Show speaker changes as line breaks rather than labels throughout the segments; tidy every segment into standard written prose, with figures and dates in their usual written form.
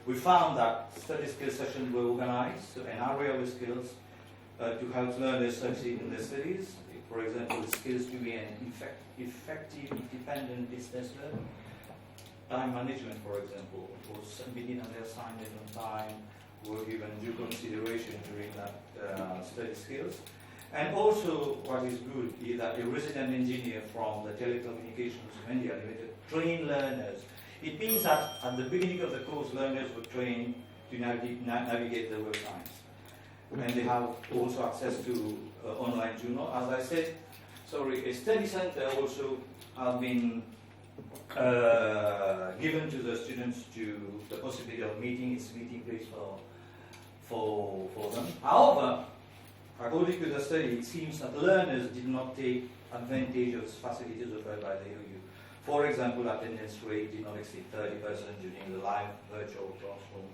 We found that study skill sessions were organized, so an array of skills to help learners succeed in their studies. For example, skills to be an effective, independent business learner. Time management, for example, was submitting on their assignment on time, were given due consideration during that study skills. And also, what is good is that a resident engineer from the telecommunications of India Limited trained learners. It means that at the beginning of the course, learners were trained to navigate the websites. And they have also access to online journal. As I said, a study center also have been given to the students to the possibility of meeting place for them. However, according to the study, it seems that learners did not take advantage of facilities offered by the EU. For example, attendance rate did not exceed 30% during the live virtual classroom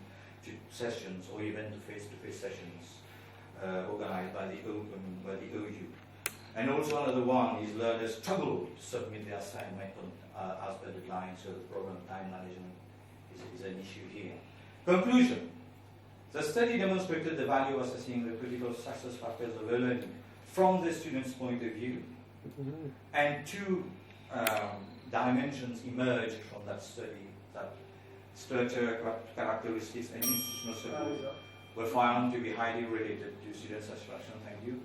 sessions or even the face-to-face sessions organized by the OU. And also another one is learners struggle to submit their assignment as per deadline, so the problem of time management is an issue here. Conclusion. The study demonstrated the value of assessing the critical success factors of learning from the student's point of view, and two dimensions emerged from that study: that structure, characteristics, and institutional support were found to be highly related to student satisfaction. Thank you.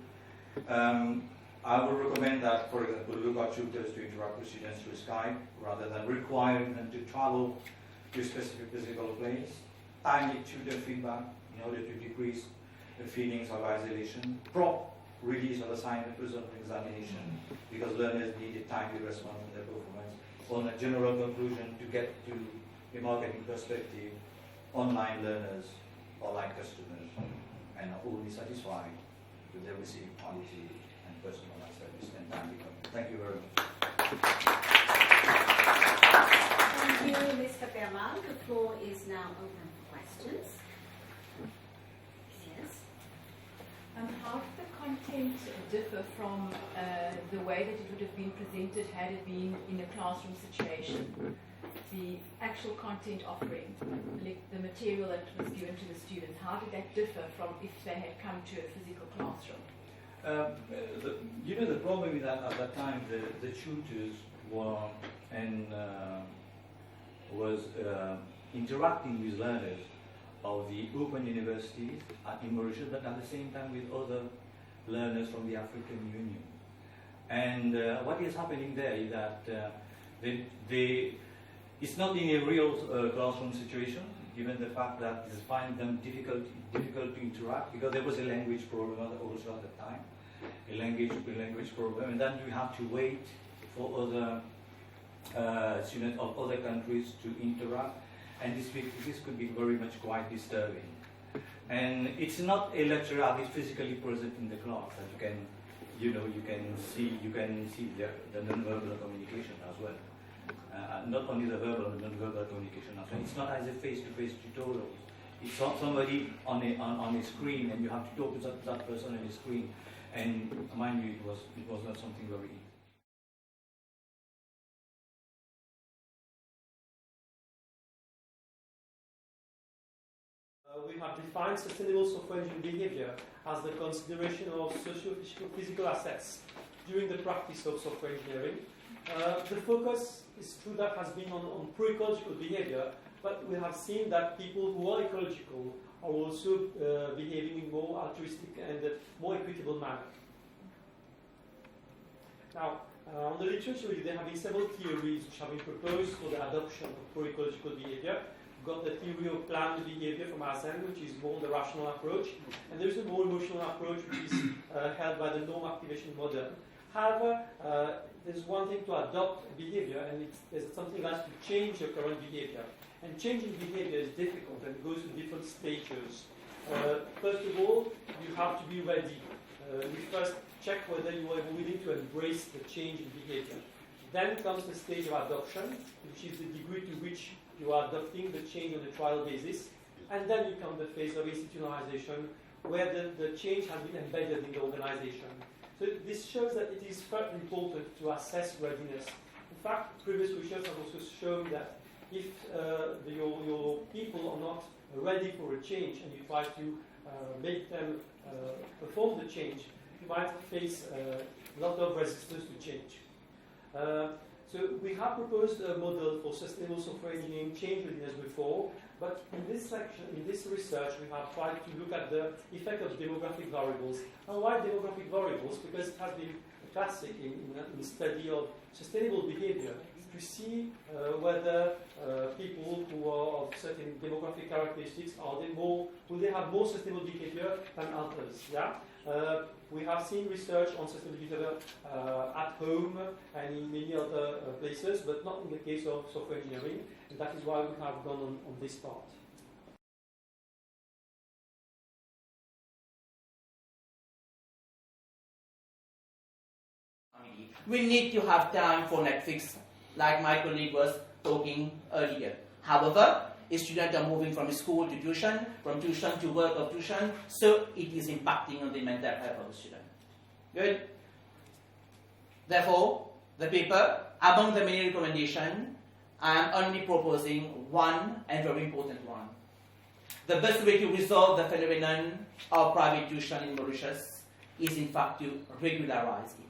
I would recommend that, for example, look at tutors to interact with students through Skype rather than requiring them to travel to a specific physical place. Timely tutor feedback in order to decrease the feelings of isolation. Prompt release of assignment result examination, because learners need a timely response to their performance. On a general conclusion, to get to a marketing perspective, online learners are like customers and are only satisfied with their received quality and personalized service and timely. Thank you very much.
Thank you, Mr. Berman. The floor is now open for questions. Yes.
How did the content differ from the way that it would have been presented had it been in a classroom situation? The actual content offering, the material that was given to the students, how did that differ from if they had come to a physical classroom?
The problem is that at that time the tutors were interacting with learners of the open universities in Mauritius, but at the same time with other learners from the African Union. And what is happening there is that it's not in a real classroom situation, given the fact that it's find them difficult to interact, because there was a language problem also at the time, a language problem, and then you have to wait for other students of other countries to interact, and this could be very much quite disturbing. And it's not a lecturer is physically present in the class that you can see the non-verbal communication as well. Not only the verbal and non-verbal communication as well. It's not as a face-to-face tutorial. It's not somebody on a screen, and you have to talk to that person on a screen. And mind you, it was not something very easy.
We have defined sustainable software engineering behavior as the consideration of socio-physical assets during the practice of software engineering. The focus is true that has been on pro-ecological behavior, but we have seen that people who are ecological are also behaving in more altruistic and more equitable manner. Now, on the literature, there have been several theories which have been proposed for the adoption of pro-ecological behavior. We've got the theory of planned behavior from Arsene, which is more the rational approach, and there is a more emotional approach which is held by the norm activation model. However, there's one thing to adopt behavior, and there's something else to change your current behavior. And changing behavior is difficult, and it goes through different stages. First of all, you have to be ready. You first check whether you are willing to embrace the change in behavior. Then comes the stage of adoption, which is the degree to which you are adopting the change on a trial basis. And then you come the phase of institutionalization, where the change has been embedded in the organization. So this shows that it is very important to assess readiness. In fact, previous research has also shown that if your people are not not ready for a change and you try to make them perform the change, you might face a lot of resistance to change. So we have proposed a model for sustainable software engineering change readiness before, but in this section, in this research, we have tried to look at the effect of demographic variables. And why demographic variables? Because it has been a classic in study of sustainable behavior to see whether people who are of certain demographic characteristics will they have more sustainable behavior than others. Yeah. We have seen research on sustainable behavior at home and in many other places, but not in the case of software engineering, and that is why we have gone on this part.
We need to have time for Netflix, like my colleague was talking earlier. However, students are moving from school to tuition, from tuition to work or tuition, so it is impacting on the mental health of the student. Good. Therefore, the paper, among the many recommendations, I am only proposing one and very important one. The best way to resolve the phenomenon of private tuition in Mauritius is in fact to regularize it.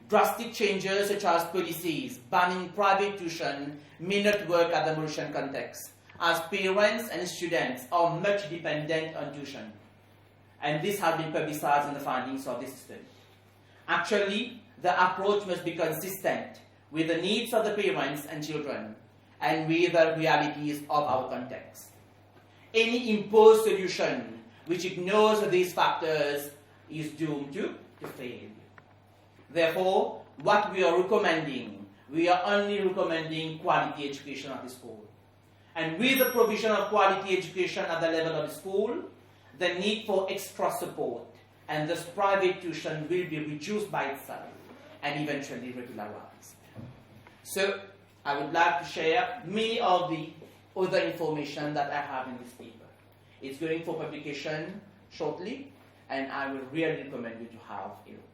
Drastic changes such as policies banning private tuition may not work at the Mauritian context, as parents and students are much dependent on tuition. And this has been publicized in the findings of this study. Actually, the approach must be consistent with the needs of the parents and children and with the realities of our context. Any imposed solution which ignores these factors is doomed to fail. Therefore, what we are recommending, we are only recommending quality education at the school. And with the provision of quality education at the level of the school, the need for extra support and thus private tuition will be reduced by itself and eventually regularized. So, I would like to share many of the other information that I have in this paper. It's going for publication shortly, and I will really recommend you to have a look.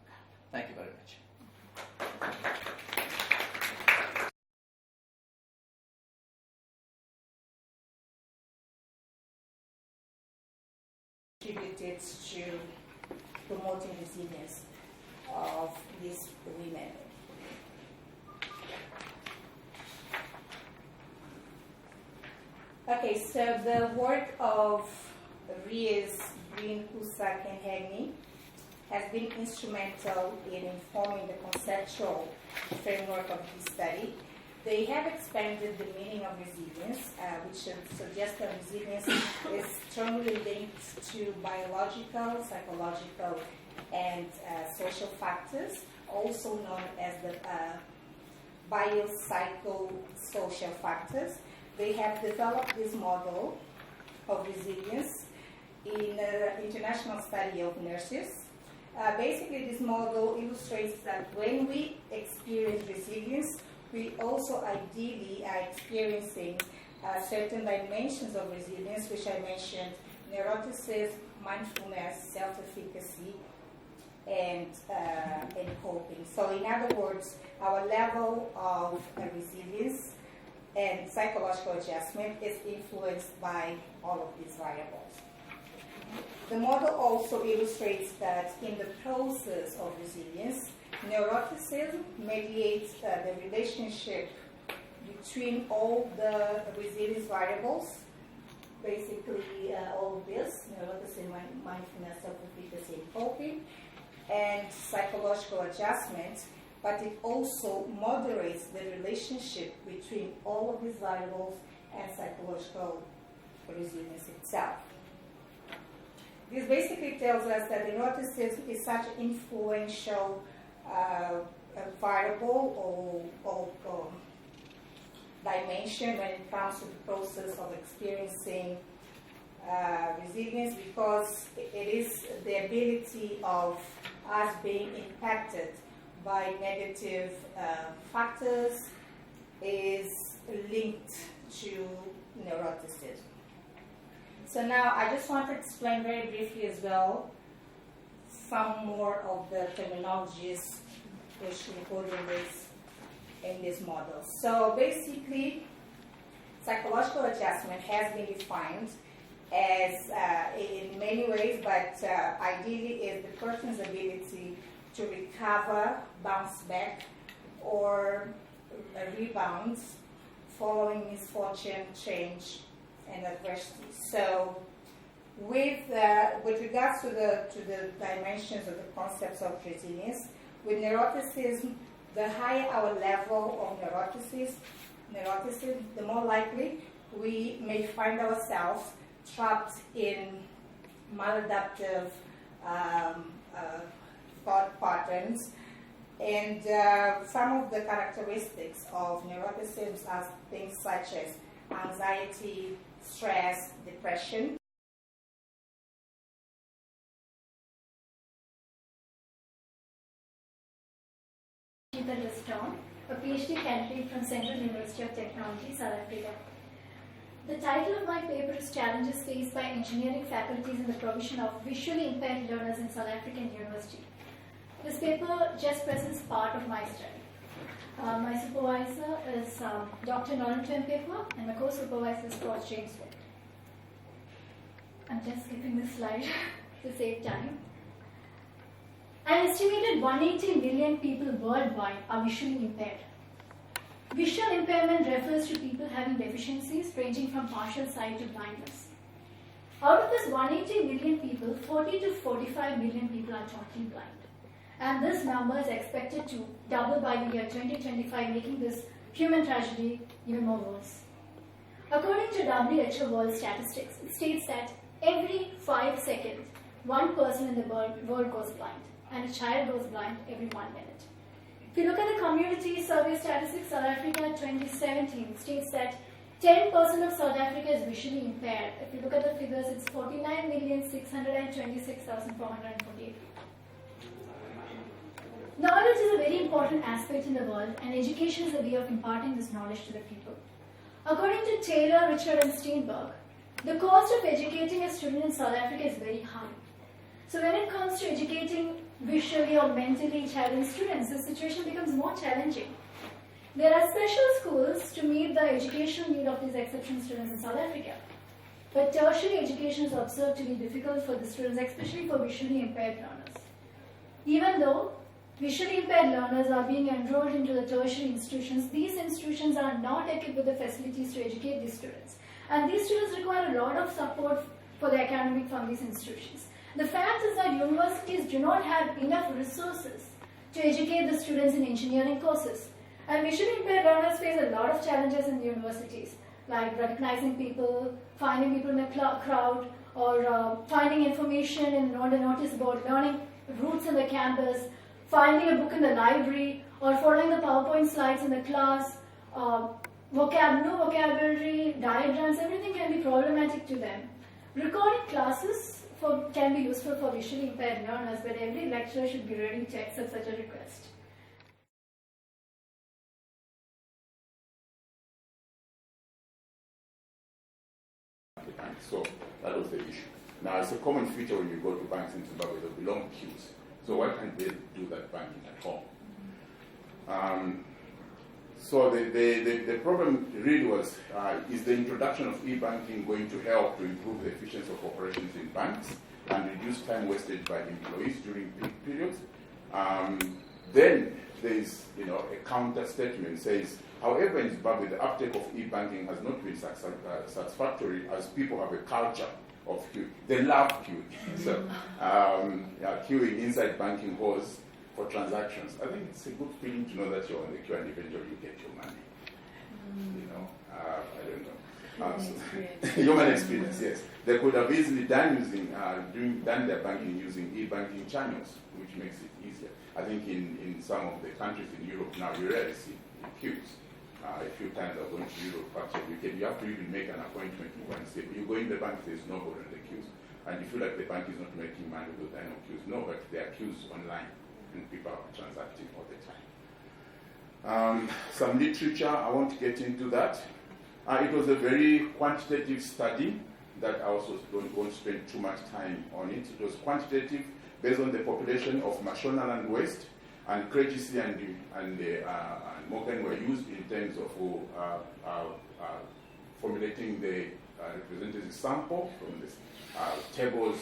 Thank you very much.
Contributed to promoting resilience of these women. Okay, so the work of Ries, Green, Husak, and Hegni has been instrumental in informing the conceptual framework of this study. They have expanded the meaning of resilience, which suggests that resilience is strongly linked to biological, psychological, and social factors, also known as the biopsychosocial factors. They have developed this model of resilience in an international study of nurses. Basically, this model illustrates that when we experience resilience, we also ideally are experiencing certain dimensions of resilience, which I mentioned: neuroticism, mindfulness, self-efficacy, and coping. So, in other words, our level of resilience and psychological adjustment is influenced by all of these variables. The model also illustrates that in the process of resilience, neuroticism mediates the relationship between all the resilience variables, basically all of this: neuroticism, mindfulness, self-efficacy, and coping, and psychological adjustment, but it also moderates the relationship between all of these variables and psychological resilience itself. This basically tells us that neuroticism is such an influential variable or dimension when it comes to the process of experiencing resilience, because it is the ability of us being impacted by negative factors is linked to neuroticism. So now I just want to explain very briefly as well some more of the terminologies which include in this model. So basically, psychological adjustment has been defined as in many ways, but ideally is the person's ability to recover, bounce back, or rebound following misfortune, change, and adversity. So, with regards to the dimensions of the concepts of resilience, with neuroticism, the higher our level of neuroticism, the more likely we may find ourselves trapped in maladaptive thought patterns. And some of the characteristics of neuroticism are things such as anxiety, stress, depression.
A PhD candidate from Central University of Technology, South Africa. The title of my paper is Challenges Faced by Engineering Faculties in the Provision of Visually Impaired Learners in South African University. This paper just presents part of my study. My supervisor is Dr. Nolan Paper, and my co-supervisor is Prof. James Webb. I'm just skipping this slide to save time. An estimated 180 million people worldwide are visually impaired. Visual impairment refers to people having deficiencies ranging from partial sight to blindness. Out of this 180 million people, 40 to 45 million people are totally blind. And this number is expected to double by the year 2025, making this human tragedy even more worse. According to WHO World Statistics, it states that every 5 seconds, one person in the world goes blind, and a child goes blind every 1 minute. If you look at the community survey statistics, South Africa 2017 states that 10% of South Africa is visually impaired. If you look at the figures, it's 49,626,448. Knowledge is a very important aspect in the world, and education is a way of imparting this knowledge to the people. According to Taylor, Richard, and Steenberg, the cost of educating a student in South Africa is very high. So when it comes to educating visually or mentally challenged students, the situation becomes more challenging. There are special schools to meet the educational need of these exceptional students in South Africa. But tertiary education is observed to be difficult for the students, especially for visually impaired learners. Even though visually impaired learners are being enrolled into the tertiary institutions, these institutions are not equipped with the facilities to educate these students. And these students require a lot of support for the academic from these institutions. The fact is that universities do not have enough resources to educate the students in engineering courses. And visually impaired learners face a lot of challenges in the universities, like recognizing people, finding people in a crowd, or finding information on the notice board, learning routes in the campus, finding a book in the library, or following the PowerPoint slides in the class. No vocabulary, diagrams, everything can be problematic to them. Recording classes can be useful for visually impaired learners, but every lecturer should be ready to accept such a request.
So that was the issue. Now, it's a common feature when you go to banks in Zimbabwe, there'll be long queues. So why can't they do that banking at home? So the problem really was, is the introduction of e-banking going to help to improve the efficiency of operations in banks and reduce time wasted by employees during peak periods? Then there is, a counter statement says, however, in Zimbabwe, the uptake of e-banking has not been satisfactory as people have a culture of queuing. They love queuing. So queuing inside banking halls for transactions. I think it's a good feeling to know that you're on the queue and eventually you get your money. I don't know. Human experience, yes. They could have easily done their banking using e-banking channels, which makes it easier. I think in some of the countries in Europe now, you rarely see queues. A few times I've gone to Europe, actually, you have to even make an appointment to go and say, you go in the bank, there's nobody in the queues. And you feel like the bank is not making money with any queues. No, but there are queues online, and people are transacting all the time. Some literature, I won't get into that. It was a very quantitative study that I also won't spend too much time on it. It was quantitative based on the population of Mashonaland West, and Krejci and Morgan were used in terms of formulating the representative sample from the tables,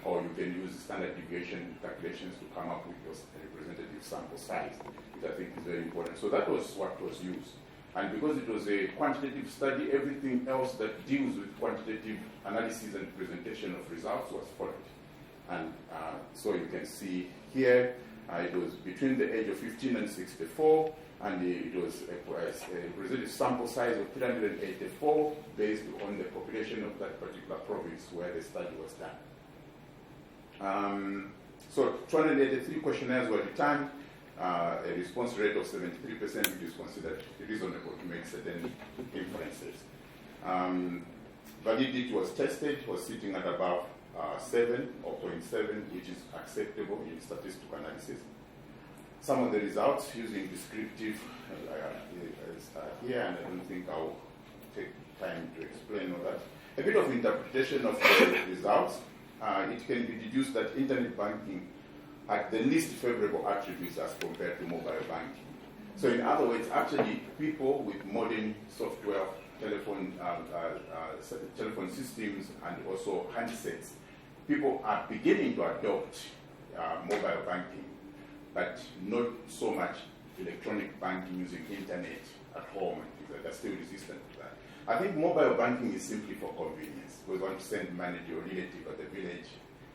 or you can use standard deviation calculations to come up with your representative sample size, which I think is very important. So that was what was used. And because it was a quantitative study, everything else that deals with quantitative analysis and presentation of results was followed. And so you can see here, it was between the age of 15 and 64, and it was a representative sample size of 384 based on the population of that particular province where the study was done. So 283 questionnaires were returned, a response rate of 73%, which is considered reasonable to make certain inferences. Validity was tested, was sitting at about 7 or 0.7, which is acceptable in statistical analysis. Some of the results using descriptive here, and I don't think I'll take time to explain all that. A bit of interpretation of the results. It can be deduced that internet banking had the least favorable attributes as compared to mobile banking. So in other words, actually people with modern software, telephone systems, and also handsets, people are beginning to adopt mobile banking, but not so much electronic banking using internet at home and things like that. They're still resistant to that. I think mobile banking is simply for convenience. We want to send money to your relative at the village,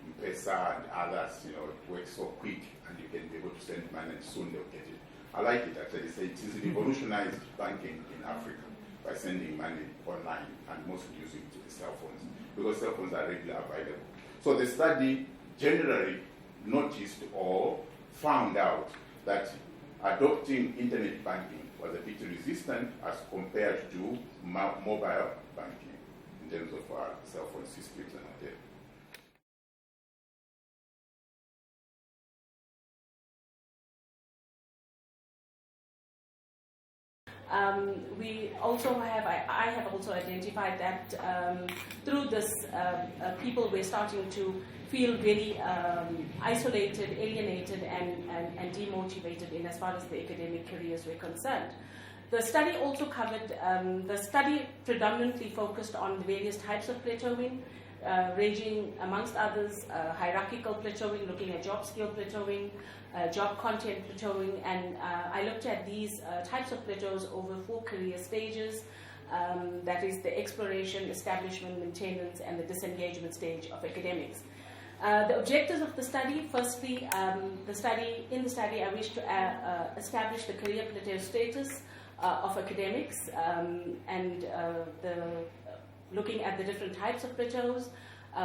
M-Pesa and others, it works so quick and you can be able to send money and soon they'll get it. I like it actually. It is revolutionized banking in Africa by sending money online and mostly using the cell phones, because cell phones are readily available. So the study generally noticed or found out that adopting internet banking was a bit resistant as compared to mobile banking in terms of cell phone systems and whatever.
We also have, I have also identified that through this, people were starting to feel very isolated, alienated, and demotivated in as far as the academic careers were concerned. The study also covered, the study predominantly focused on the various types of plateauing, ranging amongst others, hierarchical plateauing, looking at job skill plateauing, job content plateauing, and I looked at these types of plateaus over 4 career stages, that is the exploration, establishment, maintenance, and the disengagement stage of academics. The objectives of the study, firstly, in the study I wish to establish the career plateau status of academics, and looking at the different types of plateaus,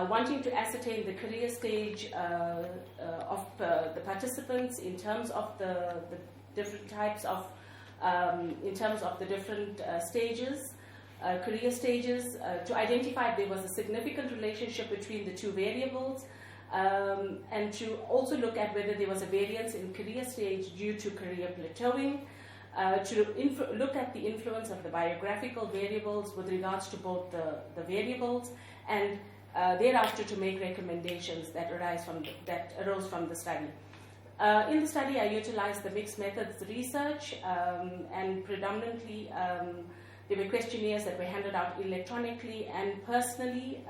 wanting to ascertain the career stage of the participants in terms of the different types of, in terms of the different stages, career stages, to identify if there was a significant relationship between the 2 variables, and to also look at whether there was a variance in career stage due to career plateauing, to look at the influence of the biographical variables with regards to both the variables, and thereafter to make recommendations that arose from the study. In the study, I utilized the mixed methods research, and predominantly there were questionnaires that were handed out electronically and personally.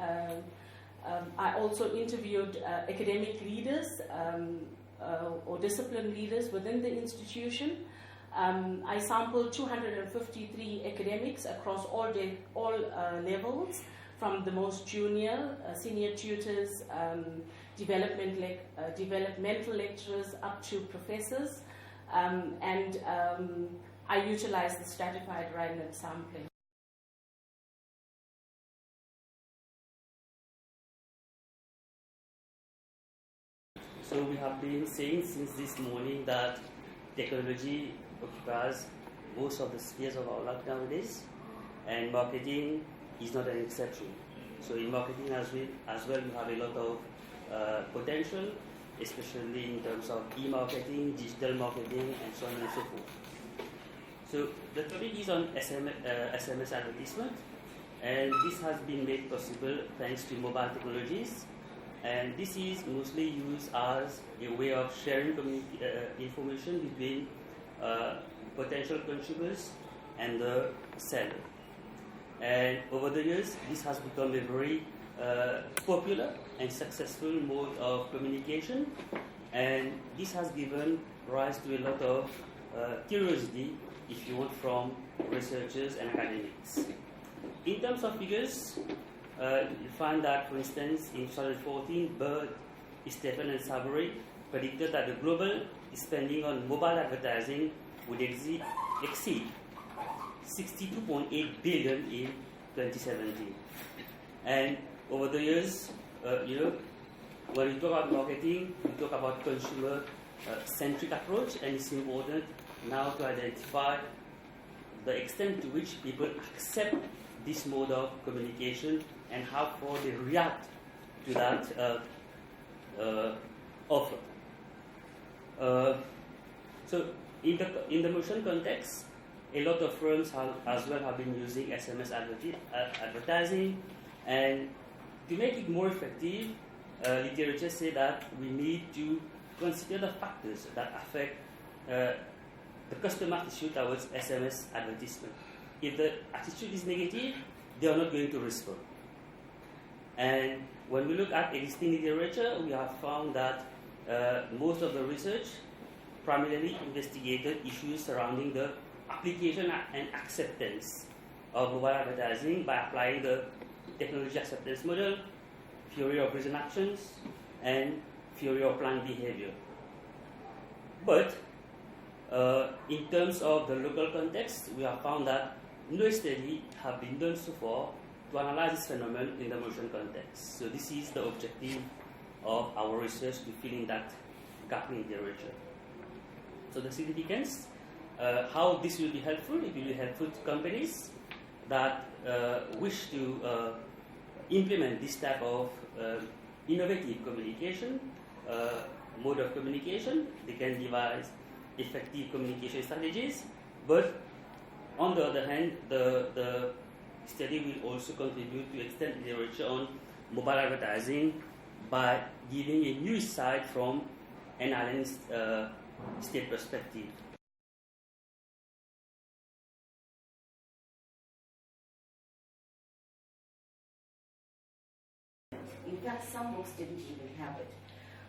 I also interviewed academic leaders or discipline leaders within the institution. I sampled 253 academics across all levels, from the most junior, senior tutors, developmental lecturers up to professors, and I utilized the stratified random sampling.
So we have been saying since this morning that technology occupies most of the spheres of our life nowadays, and marketing is not an exception. So in marketing as well, you have a lot of potential, especially in terms of e-marketing, digital marketing, and so on and so forth. So the topic is on SMS advertisement, and this has been made possible thanks to mobile technologies. And this is mostly used as a way of sharing information between potential consumers and the seller. And over the years, this has become a very popular and successful mode of communication, and this has given rise to a lot of curiosity, if you want, from researchers and academics. In terms of figures, you find that, for instance, in 2014, Bird, Stephen, and Savory predicted that the global spending on mobile advertising would exceed 62.8 billion in 2017. And over the years, when we talk about marketing, we talk about consumer-centric approach, and it's important now to identify the extent to which people accept this mode of communication and how far they react to that offer. So in the motion context, a lot of firms as well have been using SMS advertising, and to make it more effective, literature say that we need to consider the factors that affect the customer attitude towards SMS advertisement. If the attitude is negative, they are not going to respond. And when we look at existing literature, we have found that most of the research primarily investigated issues surrounding the application and acceptance of mobile advertising by applying the technology acceptance model, theory of reason actions, and theory of planned behavior. But in terms of the local context, we have found that no study have been done so far to analyze this phenomenon in the motion context. So this is the objective of our research, to fill in that gap in literature. So the significance, how this will be helpful, it will be helpful to companies that wish to implement this type of innovative communication, mode of communication. They can devise effective communication strategies, but on the other hand, the study will also contribute to extend literature on mobile advertising by giving a new side from an island state perspective.
In fact, some books didn't even have it.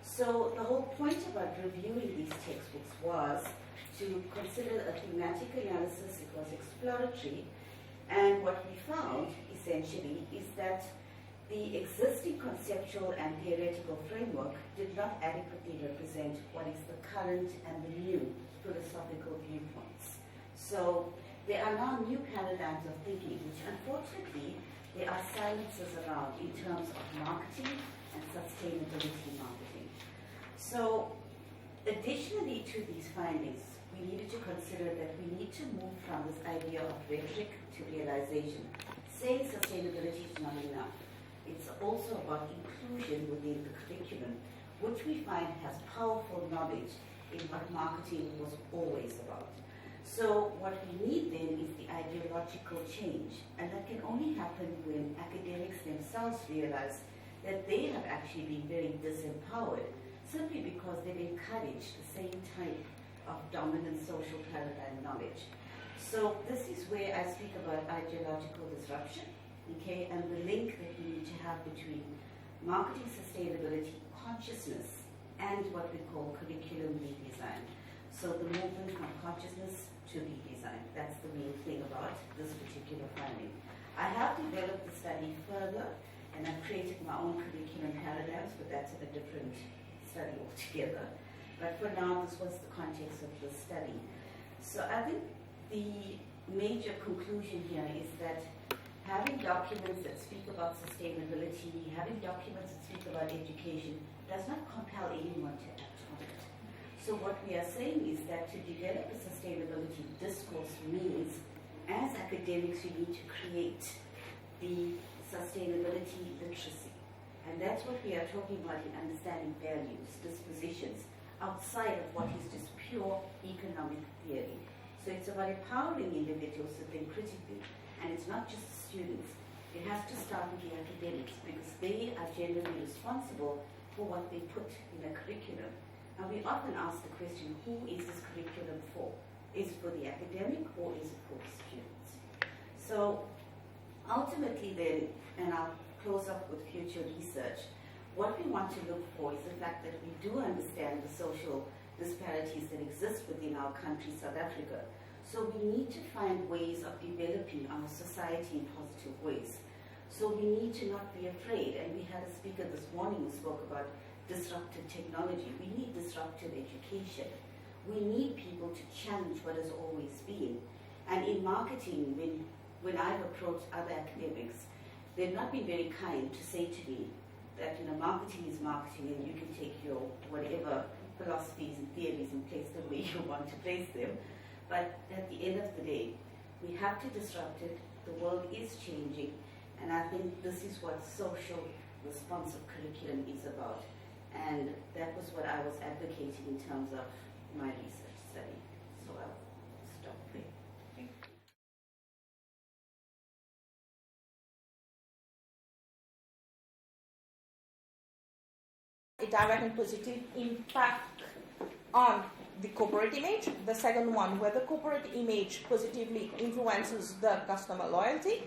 So the whole point about reviewing these textbooks was to consider a thematic analysis. It was exploratory, and what we found essentially is that the existing conceptual and theoretical framework did not adequately represent what is the current and the new philosophical viewpoints. So there are now new paradigms of thinking, which unfortunately there are silences around in terms of marketing and sustainability marketing. So additionally to these findings, we needed to consider that we need to move from this idea of rhetoric to realization. Saying sustainability is not enough. It's also about inclusion within the curriculum, which we find has powerful knowledge in what marketing was always about. So what we need then is the ideological change, and that can only happen when academics themselves realize that they have actually been very disempowered simply because they've encouraged the same type of dominant social paradigm knowledge. So this is where I speak about ideological disruption, okay, and the link that we need to have between marketing sustainability consciousness and what we call curriculum redesign. So the movement from consciousness to redesign. That's the main thing about this particular finding. I have developed the study further, and I've created my own curriculum paradigms, but that's in a different study altogether. But for now, this was the context of the study. So I think the major conclusion here is that having documents that speak about sustainability, having documents that speak about education, does not compel anyone to act on it. So what we are saying is that to develop a sustainability discourse means, as academics, you need to create the sustainability literacy. And that's what we are talking about in understanding values, dispositions, outside of what is just pure economic theory. So it's about empowering individuals to think critically. And it's not just the students. It has to start with the academics, because they are generally responsible for what they put in the curriculum. And we often ask the question, who is this curriculum for? Is it for the academic or is it for the students? So Ultimately then, and I'll close up with future research, what we want to look for is the fact that we do understand the social disparities that exist within our country, South Africa. So we need to find ways of developing our society in positive ways. So we need to not be afraid. And we had a speaker this morning who spoke about disruptive technology. We need disruptive education. We need people to challenge what has always been. And in marketing, when I've approached other academics, they've not been very kind to say to me that marketing is marketing and you can take your whatever philosophies and theories and place them where you want to place them. But at the end of the day, we have to disrupt it. The world is changing. And I think this is what social responsive curriculum is about. And that was what I was advocating in terms of my research study. So I'll stop there. Thank you.
A direct and positive impact on the corporate image. The second one, whether corporate image positively influences the customer loyalty.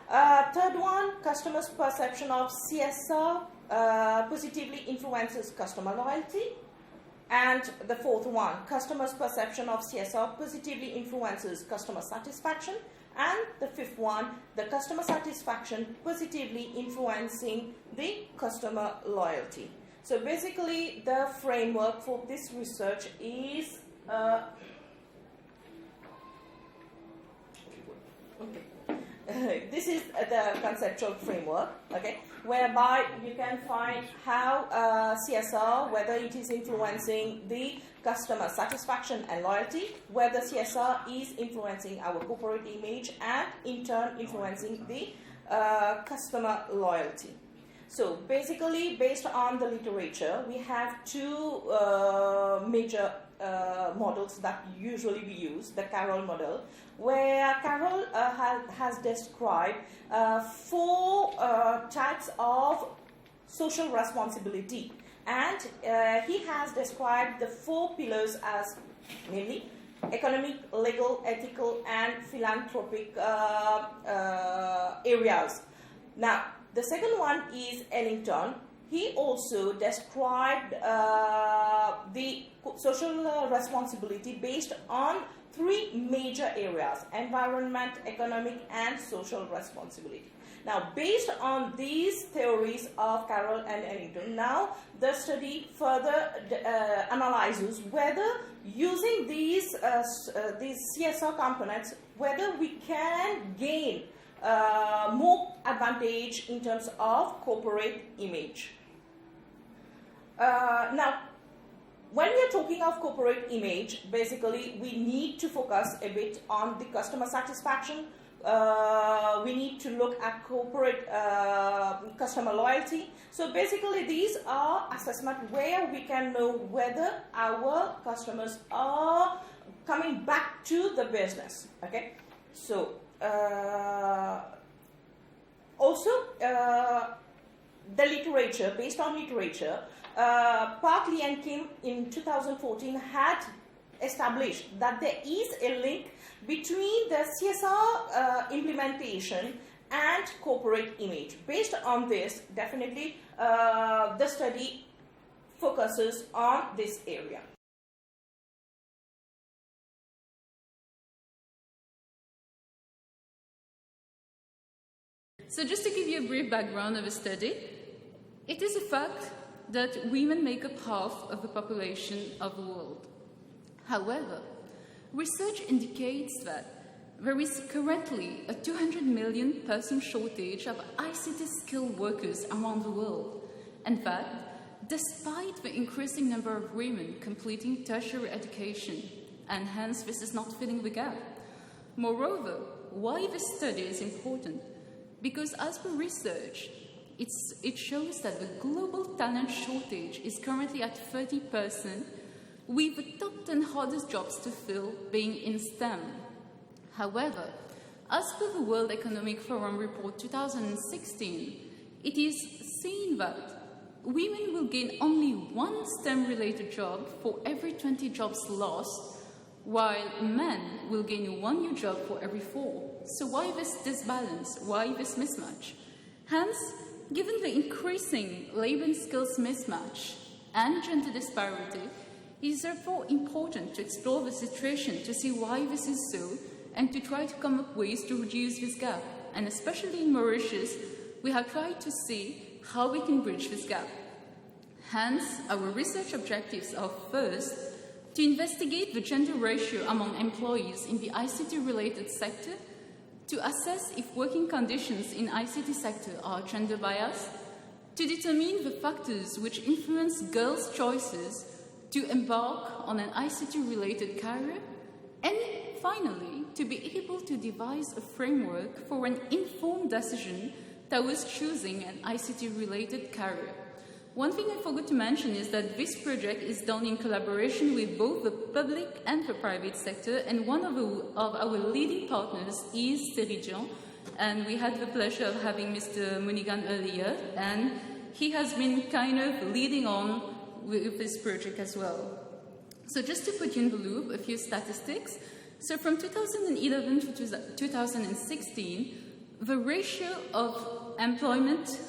Third one, customers' perception of CSR positively influences customer loyalty. And the fourth one, customers' perception of CSR positively influences customer satisfaction. And the fifth one, the customer satisfaction positively influencing the customer loyalty. So basically, the framework for this research is this is the conceptual framework, okay, whereby you can find how CSR, whether it is influencing the customer satisfaction and loyalty, whether CSR is influencing our corporate image and in turn influencing the customer loyalty. So basically, based on the literature, we have two major models that usually we use, the Carroll model, where Carroll has described four types of social responsibility. And he has described the four pillars as namely economic, legal, ethical, and philanthropic areas. Now, the second one is Ellington. He also described the social responsibility based on three major areas: environment, economic, and social responsibility. Now, based on these theories of Carroll and Ellington, now the study further analyzes whether using these CSR components, whether we can gain more advantage in terms of corporate image. Now, when we are talking of corporate image, basically we need to focus a bit on the customer satisfaction. We need to look at corporate customer loyalty. So basically these are assessments where we can know whether our customers are coming back to the business. Okay, so also the literature, based on literature, Park Lee and Kim in 2014 had established that there is a link between the CSR implementation and corporate image. Based on this, definitely the study focuses on this area.
So just to give you a brief background of the study, it is a fact that women make up half of the population of the world. However, research indicates that there is currently a 200 million person shortage of ICT skilled workers around the world, and that despite the increasing number of women completing tertiary education, and hence this is not filling the gap. Moreover, why this study is important? Because as per research, it shows that the global talent shortage is currently at 30%, with the top 10 hardest jobs to fill being in STEM. However, as per the World Economic Forum Report 2016, it is seen that women will gain only one STEM-related job for every 20 jobs lost, while men will gain 1 new job for every 4. So why this disbalance? Why this mismatch? Hence, given the increasing labor and skills mismatch and gender disparity, it is therefore important to explore the situation to see why this is so and to try to come up with ways to reduce this gap. And especially in Mauritius, we have tried to see how we can bridge this gap. Hence, our research objectives are first, to investigate the gender ratio among employees in the ICT-related sector, to assess if working conditions in ICT sector are gender biased, to determine the factors which influence girls' choices to embark on an ICT-related career, and finally, to be able to devise a framework for an informed decision towards choosing an ICT-related career. One thing I forgot to mention is that this project is done in collaboration with both the public and the private sector, and one of our leading partners is Teridian, and we had the pleasure of having Mr. Munigan earlier, and he has been kind of leading on with this project as well. So just to put you in the loop, a few statistics. So from 2011 to 2016, the ratio of employment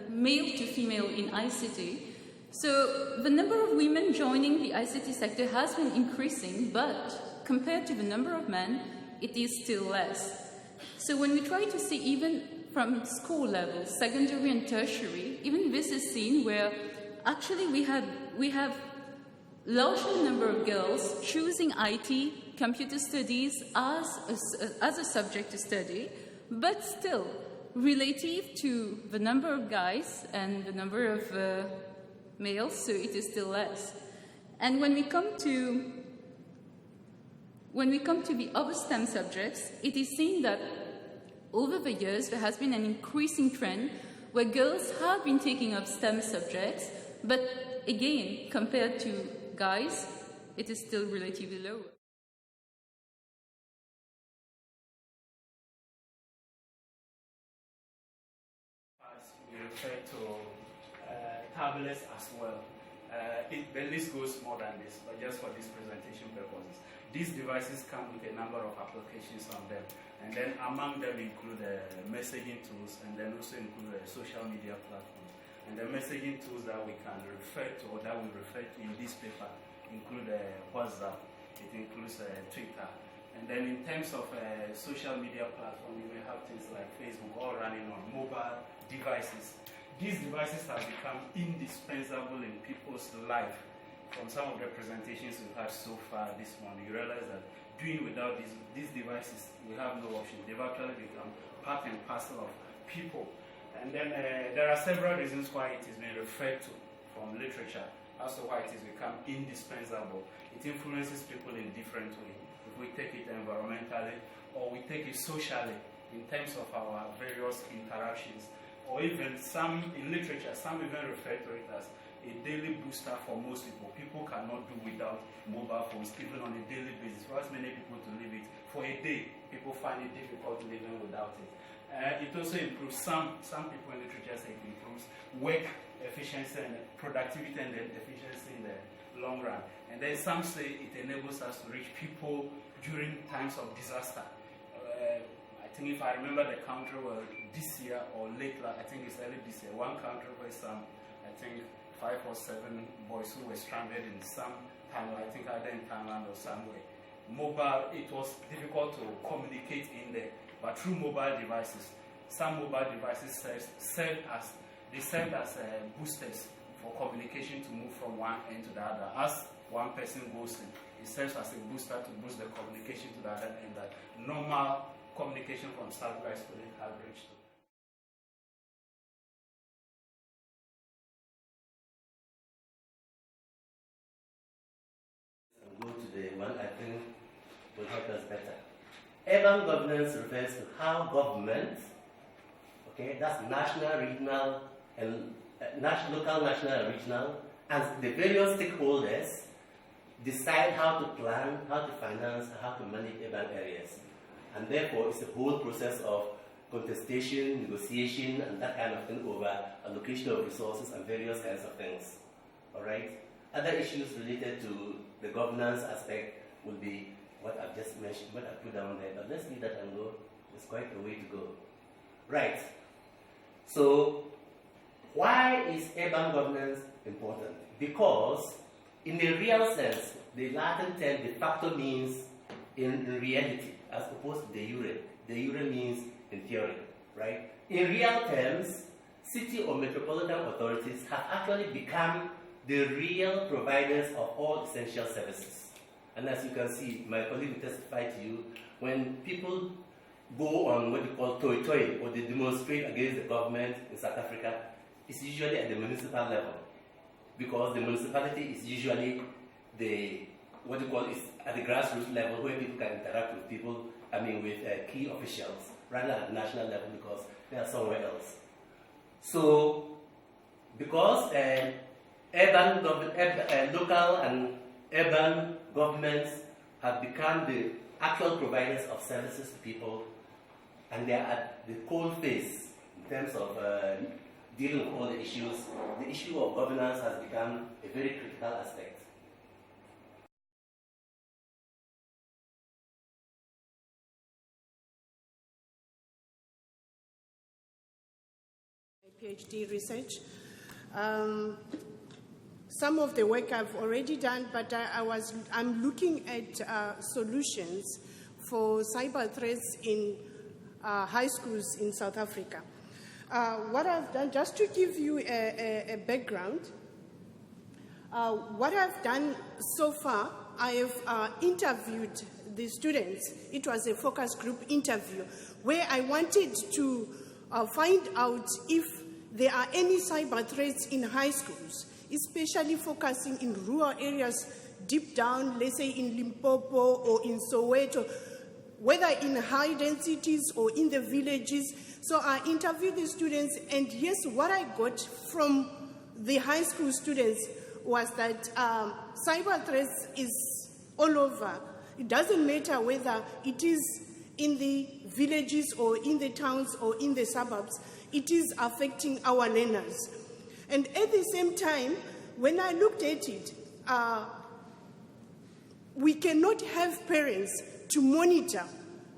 male to female in ICT. So the number of women joining the ICT sector has been increasing, but compared to the number of men, it is still less. So when we try to see even from school level, secondary and tertiary, even this is seen where actually we have larger number of girls choosing IT, computer studies as a subject to study, but still, relative to the number of guys and the number of males, so it is still less. And when we come to the other STEM subjects, it is seen that over the years there has been an increasing trend where girls have been taking up STEM subjects, but again, compared to guys, it is still relatively lower.
Refer to tablets as well. The list goes more than this, but just for this presentation purposes. These devices come with a number of applications on them, and then among them include messaging tools, and then also include social media platforms. And the messaging tools that we can refer to, or that we refer to in this paper, include WhatsApp, it includes Twitter. And then in terms of social media platform, you may have things like Facebook all running on mobile devices. These devices have become indispensable in people's life. From some of the presentations we've had so far this morning, you realize that doing without these devices, we have no option. They've actually become part and parcel of people. And then there are several reasons why it is being referred to from literature as to why it has become indispensable. It influences people in different ways. If we take it environmentally, or we take it socially, in terms of our various interactions, or even some, in literature, some even refer to it as a daily booster for most people. People cannot do without mobile phones, even on a daily basis. For as many people to live it for a day, people find it difficult living without it. It also improves, some people in literature say it improves work efficiency and productivity and efficiency in the long run. And then some say it enables us to reach people during times of disaster. I think if I remember the country, well, this year or later, I think it's early this year, one country where some, I think 5 or 7 boys who were stranded in some time, I think either in Thailand or somewhere. Mobile, it was difficult to communicate in there, but through mobile devices, some mobile devices served as boosters for communication to move from one end to the other. As one person goes in, it serves as a booster to boost the communication to the other end that normal communication from satellites couldn't have reached.
Go to the one I think will help us better. Urban governance refers to how government, okay, that's national, regional, and local, national, and regional, and the various stakeholders decide how to plan, how to finance, how to manage urban areas. And therefore, it's a whole process of contestation, negotiation, and that kind of thing over allocation of resources and various kinds of things. All right? Other issues related to the governance aspect will be what I've just mentioned, what I put down there. But let's leave that and go. There's quite a way to go. Right. So, why is urban governance important? Because, in a real sense, the Latin term de facto means in reality, as opposed to de jure. De jure means in theory, right? In real terms, city or metropolitan authorities have actually become the real providers of all essential services. And as you can see, my colleague will testify to you, when people go on what you call toi-toi, or they demonstrate against the government in South Africa, it's usually at the municipal level. Because the municipality is usually what you call is at the grassroots level, where people can interact with people, with key officials, rather at the national level, because they are somewhere else. So, because local and urban governments have become the actual providers of services to people, and they are at the cold face in terms of dealing with all the issues, the issue of governance has become a very critical aspect.
PhD research. Some of the work I've already done, but I'm looking at solutions for cyber threats in high schools in South Africa. What I've done, just to give you a background, what I've done so far, I have interviewed the students. It was a focus group interview where I wanted to find out if there are any cyber threats in high schools, especially focusing in rural areas deep down, let's say in Limpopo or in Soweto, whether in high densities or in the villages. So I interviewed the students, and yes, what I got from the high school students was that cyber threats is all over. It doesn't matter whether it is in the villages or in the towns or in the suburbs, it is affecting our learners. And at the same time, when I looked at it, we cannot have parents to monitor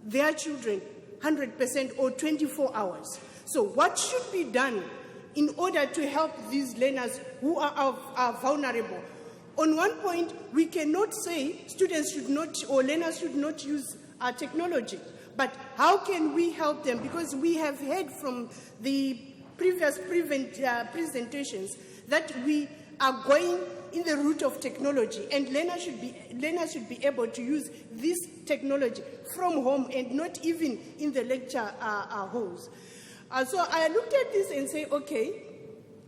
their children 100% or 24 hours. So what should be done in order to help these learners who are vulnerable? On one point, we cannot say students should not or learners should not use technology. But how can we help them? Because we have heard from the previous presentations that we are going in the route of technology, and learners should be able to use this technology from home and not even in the lecture halls. So I looked at this and say, okay,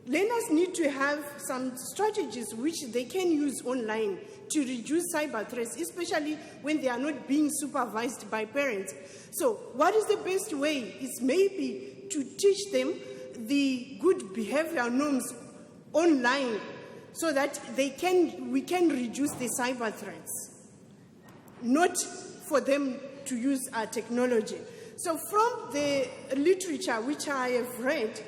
learners need to have some strategies which they can use online to reduce cyber threats, especially when they are not being supervised by parents. So what is the best way? Is maybe to teach them the good behavior norms online so that we can reduce the cyber threats, not for them to use our technology. So from the literature which I have read,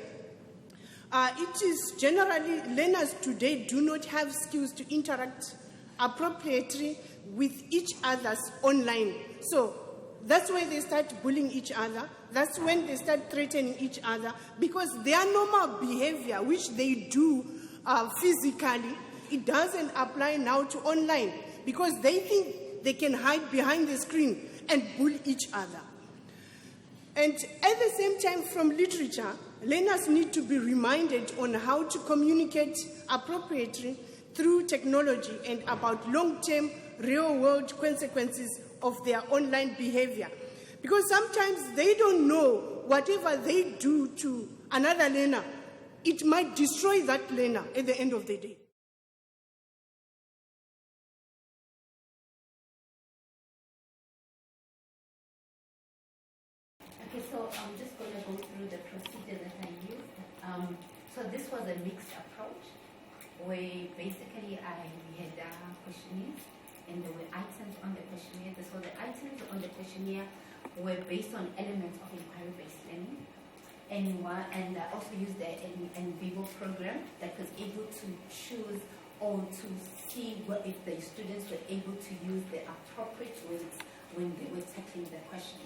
it is generally learners today do not have skills to interact appropriately with each other online. So that's why they start bullying each other. That's when they start threatening each other, because their normal behavior, which they do physically, it doesn't apply now to online, because they think they can hide behind the screen and bully each other. And at the same time, from literature, learners need to be reminded on how to communicate appropriately through technology and about long-term real-world consequences of their online behavior. Because sometimes they don't know whatever they do to another learner, it might destroy that learner at the end of the day.
Okay, so I'm just going to go through the procedure that I used. So this was a mixed approach, where basically we had questionnaires, and there were items on the questionnaire. So the items on the questionnaire were based on elements of inquiry-based learning, and I also used the in vivo program that was able to choose
or to see if the students were able to use the appropriate words when they were tackling the question.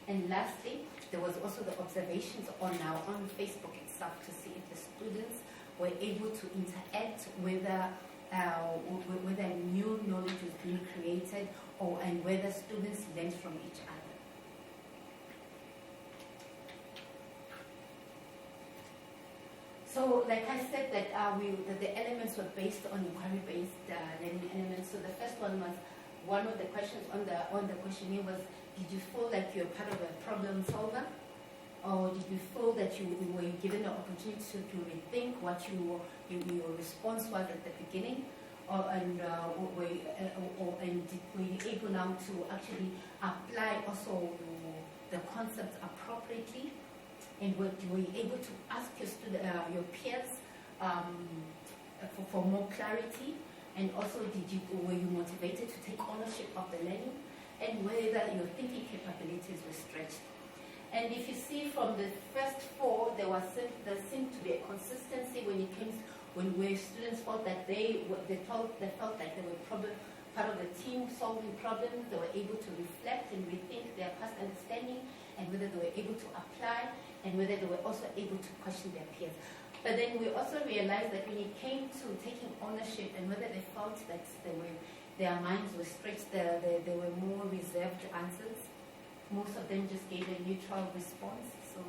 And lastly, there was also the observations on Facebook itself to see if the students were able to interact whether new knowledge was being created and whether students learned from each other. So, like I said, that the elements were based on inquiry-based learning elements. So the first one was, one of the questions on the questionnaire was, did you feel like you're part of a problem solver? Or did you feel that you were given an opportunity to rethink what your response was at the beginning? And were you able now to actually apply also the concepts appropriately? And were you able to ask your peers for more clarity? And also, were you motivated to take ownership of the learning? And whether your thinking capabilities were stretched? And if you see from the first four, there seemed to be a consistency where students felt that they felt like they were part of the team solving problems. They were able to reflect and rethink their past understanding, and whether they were able to apply, and whether they were also able to question their peers. But then we also realized that when it came to taking ownership and whether they felt that their minds were stretched, there were more reserved answers. Most of them just gave a neutral response. So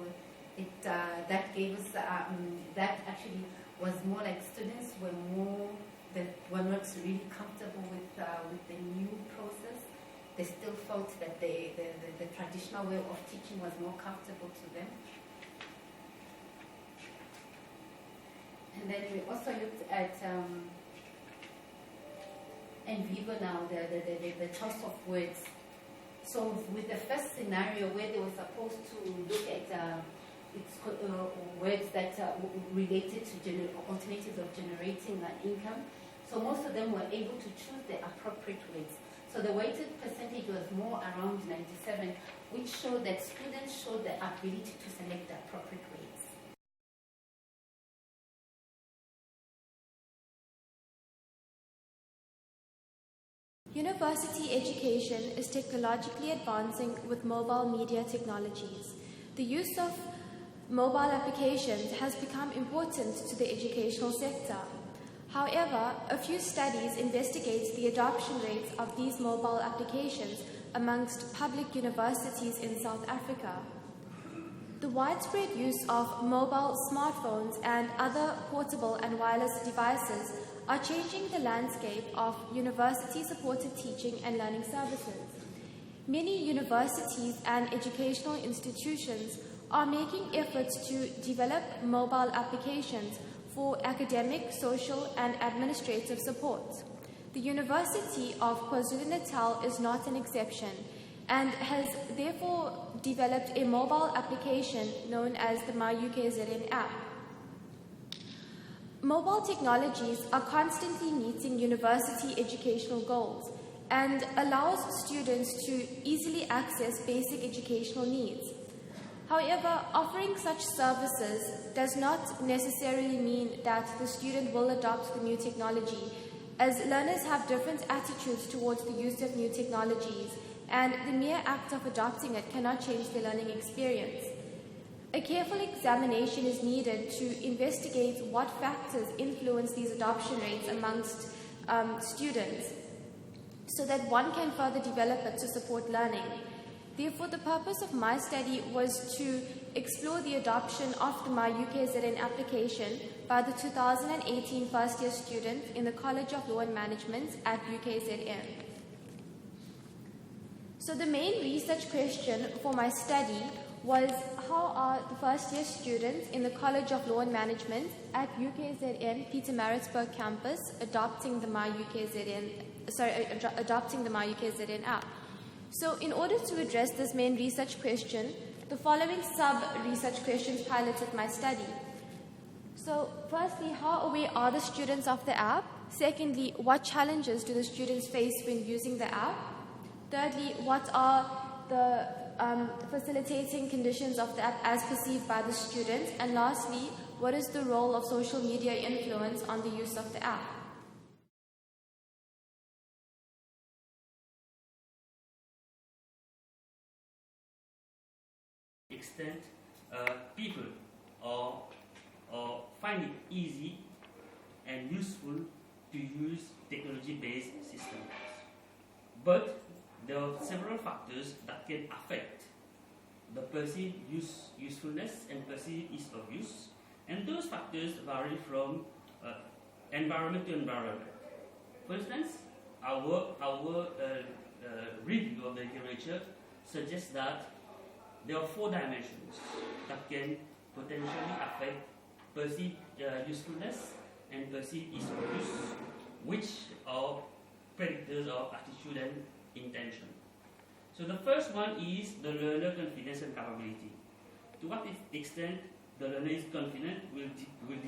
that gave us, that actually was more like students were not really comfortable with the new process. They still felt that the traditional way of teaching was more comfortable to them. And then we also looked at in vivo now, the choice of words. So with the first scenario where they were supposed to look at words that related to alternatives of generating income, so most of them were able to choose the appropriate words. So the weighted percentage was more around 97, which showed that students showed the ability to select the appropriate words.
University education is technologically advancing with mobile media technologies. The use of mobile applications has become important to the educational sector. However, a few studies investigate the adoption rates of these mobile applications amongst public universities in South Africa. The widespread use of mobile smartphones and other portable and wireless devices are changing the landscape of university-supported teaching and learning services. Many universities and educational institutions are making efforts to develop mobile applications for academic, social, and administrative support. The University of KwaZulu-Natal is not an exception and has therefore developed a mobile application known as the MyUKZN app. Mobile technologies are constantly meeting university educational goals and allows students to easily access basic educational needs. However, offering such services does not necessarily mean that the student will adopt the new technology, as learners have different attitudes towards the use of new technologies, and the mere act of adopting it cannot change the learning experience. A careful examination is needed to investigate what factors influence these adoption rates amongst students, so that one can further develop it to support learning. Therefore, the purpose of my study was to explore the adoption of the MyUKZN application by the 2018 first-year students in the College of Law and Management at UKZN. So the main research question for my study was, how are the first-year students in the College of Law and Management at UKZN Pietermaritzburg campus adopting the MyUKZN app? So in order to address this main research question, the following sub-research questions piloted my study. So firstly, how aware are the students of the app? Secondly, what challenges do the students face when using the app? Thirdly, what are the facilitating conditions of the app as perceived by the students? And lastly, what is the role of social media influence on the use of the app?
extent people are find it easy and useful to use technology-based systems. But there are several factors that can affect the perceived usefulness and perceived ease of use, and those factors vary from environment to environment. For instance, our review of the literature suggests that there are 4 dimensions that can potentially affect perceived usefulness and perceived ease of use, which are predictors of attitude and intention. So the first one is the learner confidence and capability. To what extent the learner is confident will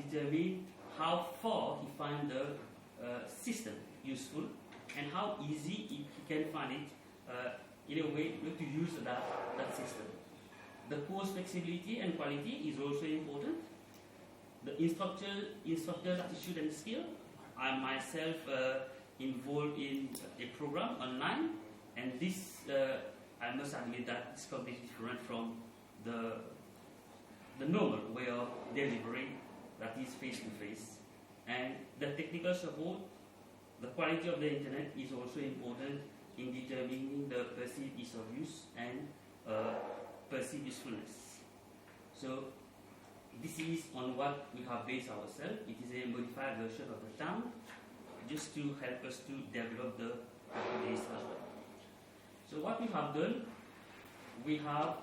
determine how far he finds the system useful and how easy he can find it in a way to use that system. The course flexibility and quality is also important. The instructor's attitude and skill. I myself involved in a program online, and this, I must admit that it's completely different from the normal way of delivering, that is face-to-face. And the technical support, the quality of the internet is also important in determining the perceived ease of use and perceived usefulness. So this is on what we have based ourselves. It is a modified version of the term, just to help us to develop the base as well. So what we have done, we have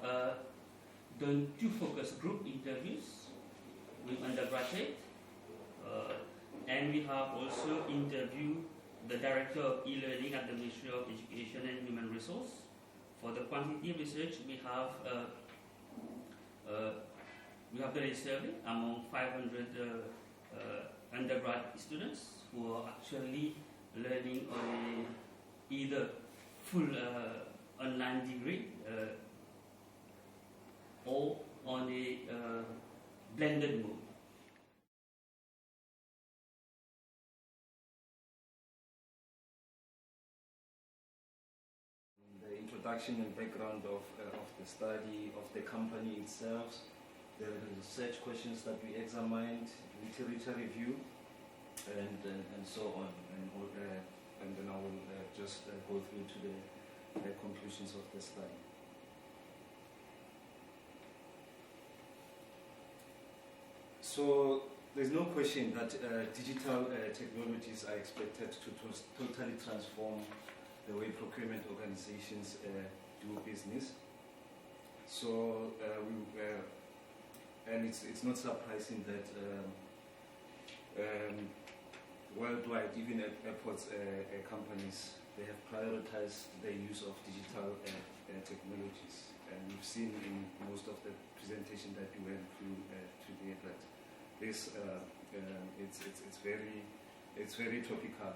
done 2 focus group interviews with undergraduate, and we have also interviewed the Director of E-Learning at the Ministry of Education and Human Resources. For the quantitative research, we have done a survey among 500 undergrad students who are actually learning on either full online degree or on a blended mode.
The introduction and background of the study, of the company itself, the research questions that we examined, literature review, and so on. And then I will just go through to the conclusions of the study. So there's no question that digital technologies are expected to totally transform the way procurement organizations do business. So and it's not surprising that worldwide, even airports companies, they have prioritized the use of digital technologies. And we've seen in most of the presentation that we went through today that this it's very topical.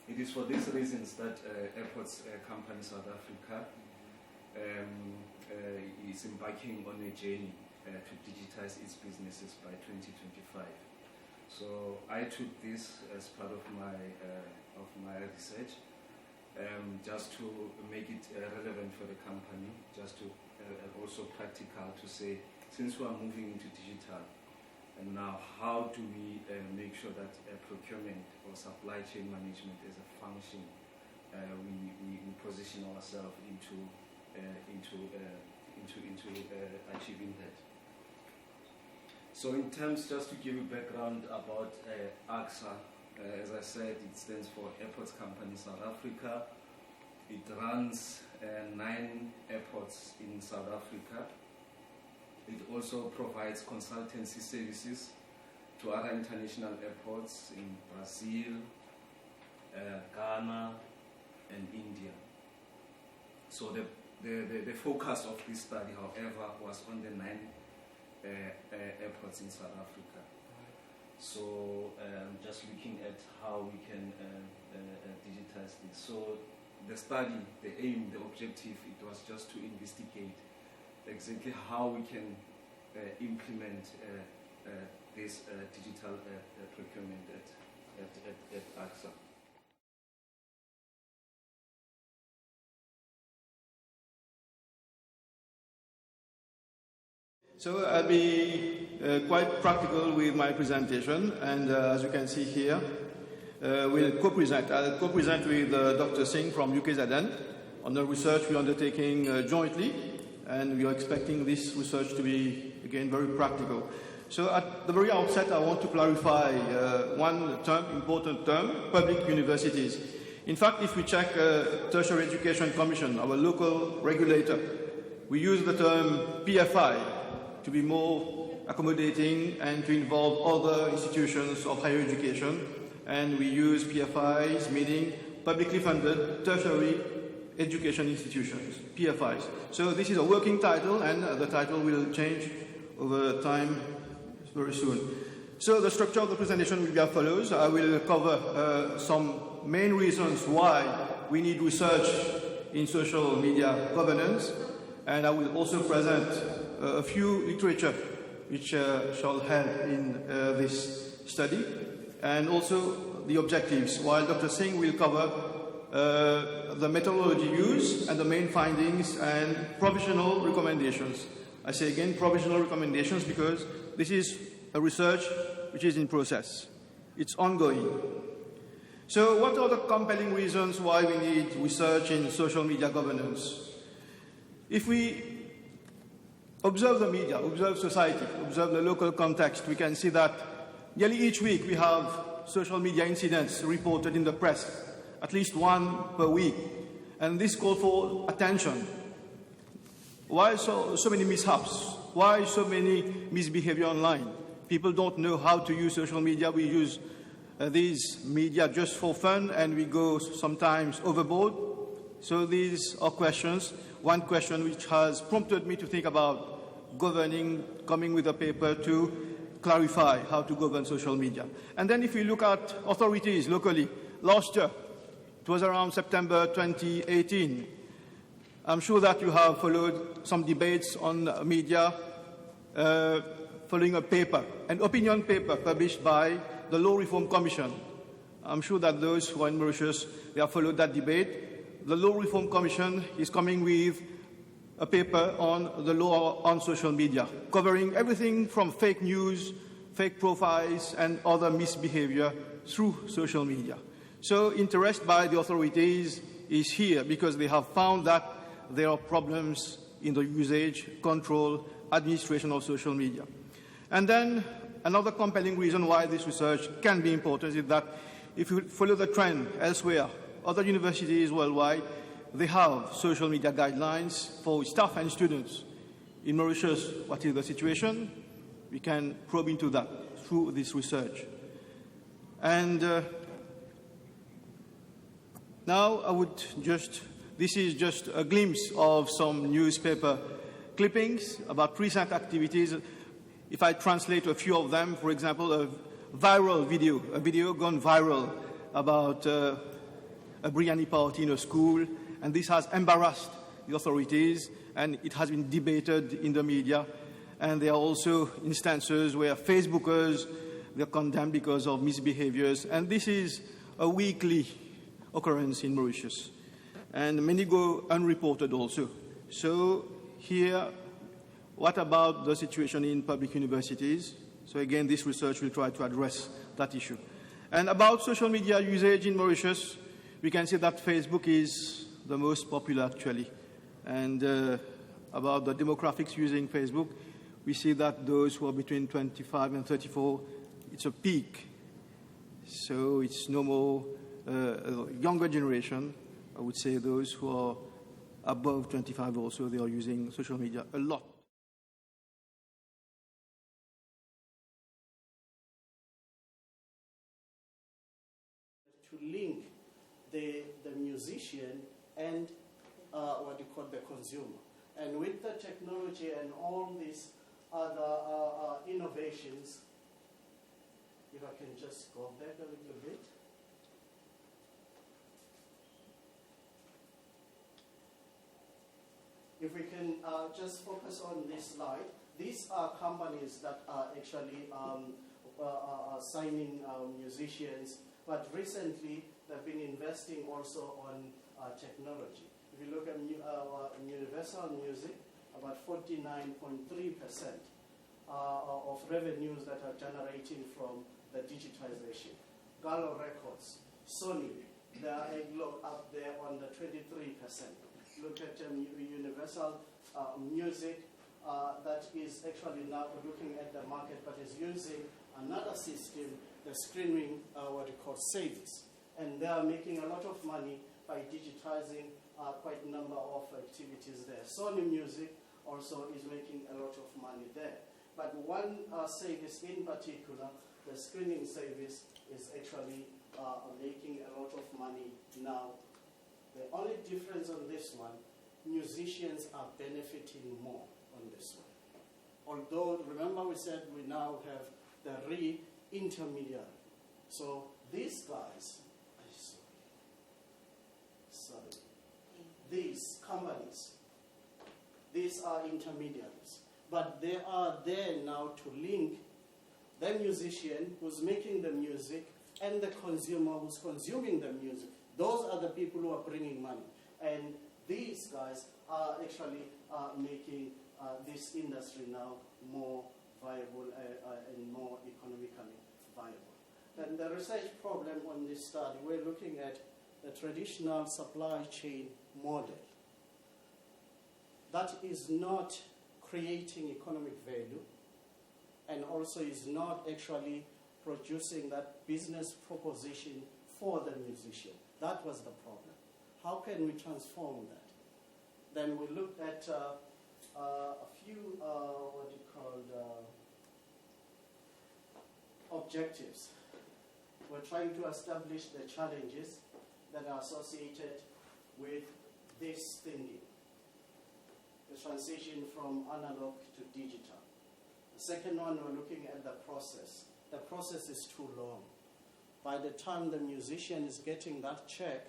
It is for these reasons that airports company South Africa is embarking on a journey to digitize its businesses by 2025. So I took this as part of my research, just to make it relevant for the company, just to also practical to say, since we are moving into digital, and now how do we make sure that procurement or supply chain management as a function, we position ourselves into achieving that. So in terms, just to give you background about AXA, as I said, it stands for Airports Company South Africa. It runs 9 airports in South Africa. It also provides consultancy services to other international airports in Brazil, Ghana, and India. So the focus of this study, however, was on the 9 airports in South Africa. So just looking at how we can digitize this. So the study, the aim, the objective, it was just to investigate exactly how we can implement this digital procurement at AXA.
So I'll be quite practical with my presentation, and as you can see here, we'll co-present. I'll co-present with Dr. Singh from UKZN on the research we're undertaking jointly, and we are expecting this research to be, again, very practical. So at the very outset, I want to clarify one term, important term, public universities. In fact, if we check Tertiary Education Commission, our local regulator, we use the term PFI to be more accommodating and to involve other institutions of higher education. And we use PFIs, meaning publicly funded tertiary education institutions, PFIs. So this is a working title, and the title will change over time very soon. So the structure of the presentation will be as follows. I will cover some main reasons why we need research in social media governance, and I will also present a few literature which shall help in this study, and also the objectives, while Dr. Singh will cover the methodology used and the main findings and provisional recommendations. I say again provisional recommendations because this is a research which is in process. It's ongoing. So what are the compelling reasons why we need research in social media governance? If we observe the media, observe society, observe the local context, we can see that nearly each week we have social media incidents reported in the press, at least one per week. And this calls for attention. Why so many mishaps? Why so many misbehavior online? People don't know how to use social media. We use these media just for fun, and we go sometimes overboard. So these are questions. One question which has prompted me to think about governing, coming with a paper to clarify how to govern social media. And then if we look at authorities locally, last year, it was around September 2018, I'm sure that you have followed some debates on media following a paper, an opinion paper published by the Law Reform Commission. I'm sure that those who are in Mauritius, they have followed that debate. The Law Reform Commission is coming with a paper on the law on social media, covering everything from fake news, fake profiles, and other misbehavior through social media. So interest by the authorities is here because they have found that there are problems in the usage, control, administration of social media. And then another compelling reason why this research can be important is that if you follow the trend elsewhere, other universities worldwide, they have social media guidelines for staff and students. In Mauritius, what is the situation? We can probe into that through this research. And now I would this is just a glimpse of some newspaper clippings about recent activities. If I translate a few of them, for example, a video gone viral about a biryani party in a school, and this has embarrassed the authorities, and it has been debated in the media. And there are also instances where Facebookers, they're condemned because of misbehaviors, and this is a weekly occurrence in Mauritius. And many go unreported also. So here, what about the situation in public universities? So again, this research will try to address that issue. And about social media usage in Mauritius, we can see that Facebook is the most popular actually. And about the demographics using Facebook, we see that those who are between 25 and 34, it's a peak. So it's no more a younger generation. I would say those who are above 25 also, they are using social media a lot.
To link the musician and what you call the consumer. And with the technology and all these other innovations, if I can just go back a little bit. If we can just focus on this slide, these are companies that are actually signing musicians, but recently they've been investing also on technology. If you look at Universal Music, about 49.3% of revenues that are generating from the digitization. Gallo Records, Sony, they are up there on the 23%. Look at Universal Music, that is actually now looking at the market, but is using another system, the streaming, what you call service. And they are making a lot of money by digitizing quite a number of activities there. Sony Music also is making a lot of money there. But one service in particular, the screening service, is actually making a lot of money now. The only difference on this one, musicians are benefiting more on this one. Although, remember we said we now have the intermediary. So these guys, these companies, these are intermediaries. But they are there now to link the musician who's making the music and the consumer who's consuming the music. Those are the people who are bringing money. And these guys are actually making this industry now more viable and more economically viable. And the research problem on this study, we're looking at the traditional supply chain model. That is not creating economic value and also is not actually producing that business proposition for the musician. That was the problem. How can we transform that? Then we looked at a few, objectives. We're trying to establish the challenges that are associated with this thinking, the transition from analog to digital. The second one, we're looking at the process. The process is too long. By the time the musician is getting that check,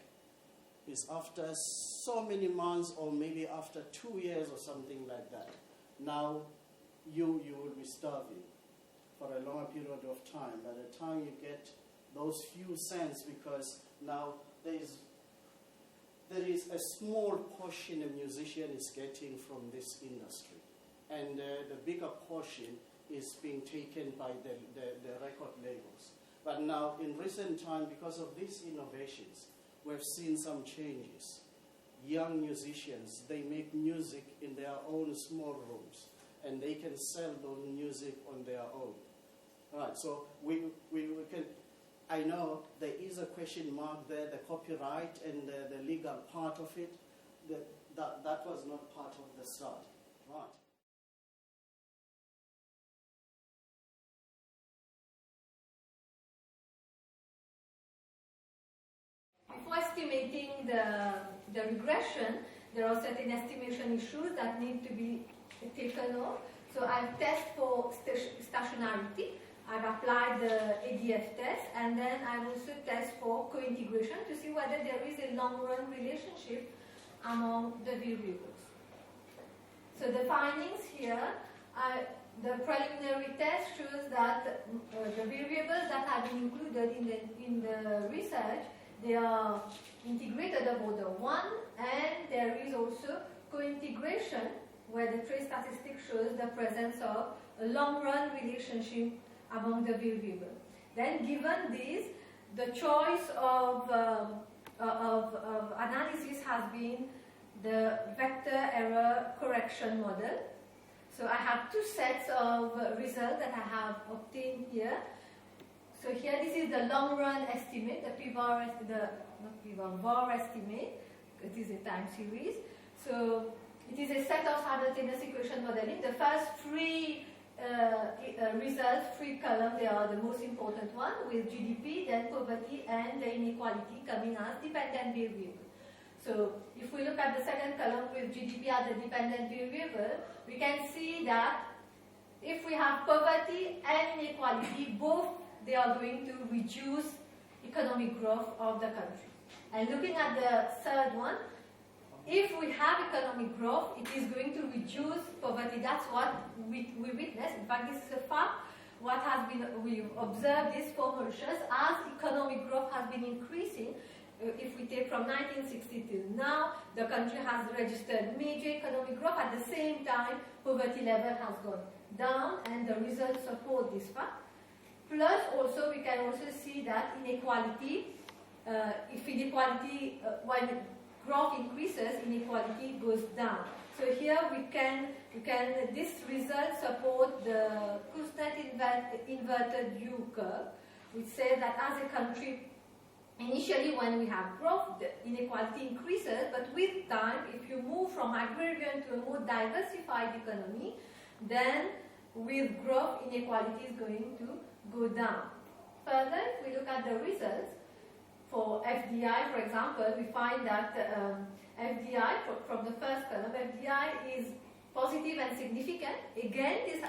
it's after so many months or maybe after 2 years or something like that. Now you will be starving for a longer period of time. By the time you get those few cents, because now there is a small portion a musician is getting from this industry. And the bigger portion is being taken by the record labels. But now, in recent time, because of these innovations, we've seen some changes. Young musicians, they make music in their own small rooms, and they can sell those music on their own. All right, so we can, I know there is a question mark there, the copyright and the legal part of it, that was not part of the study. Right.
Before estimating the regression, there are certain estimation issues that need to be taken off. So I've tested for stationarity. I've applied the ADF test, and then I also test for co-integration to see whether there is a long-run relationship among the variables. So the findings here, the preliminary test shows that the variables that have been included in the research, they are integrated of order 1, and there is also co-integration where the trace statistic shows the presence of a long-run relationship among the variables. Then given this, the choice of analysis has been the vector error correction model. So I have two sets of results that I have obtained here. So here, this is the long-run estimate, the VAR estimate. It is a time series. So it is a set of simultaneous equation modeling. The first three results, 3 columns, they are the most important one, with GDP, then poverty, and the inequality coming as dependent variable. So if we look at the second column with GDP as a dependent variable, we can see that if we have poverty and inequality, both they are going to reduce economic growth of the country. And looking at the third one, if we have economic growth, it is going to reduce poverty. That's what we witness. In fact, this is a fact. What has been, we've observed these 4 Mauritius as economic growth has been increasing. If we take from 1960 till now, the country has registered major economic growth. At the same time, poverty level has gone
down, and the results support this fact. Plus, also, we can also see that inequality, when growth increases, inequality goes down. So here this result support the constant inverted U curve, which says that as a country, initially when we have growth, the inequality increases, but with time, if you move from agrarian to a more diversified economy, then with growth, inequality is going to go down. Further, if we look at the results, for FDI, for example, we find that FDI, from the first column, FDI is positive and significant. Again, this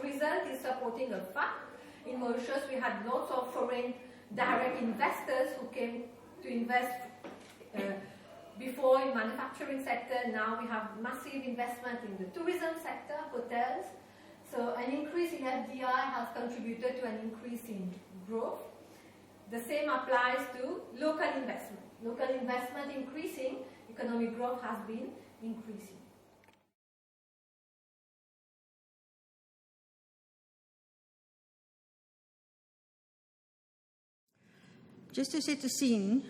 result is supporting a fact. In Mauritius, we had lots of foreign direct investors who came to invest before in manufacturing sector. Now we have massive investment in the tourism sector, hotels. So an increase in FDI has contributed to an increase in growth. The same applies to local investment. Local investment increasing, economic growth has been increasing.
Just to set the scene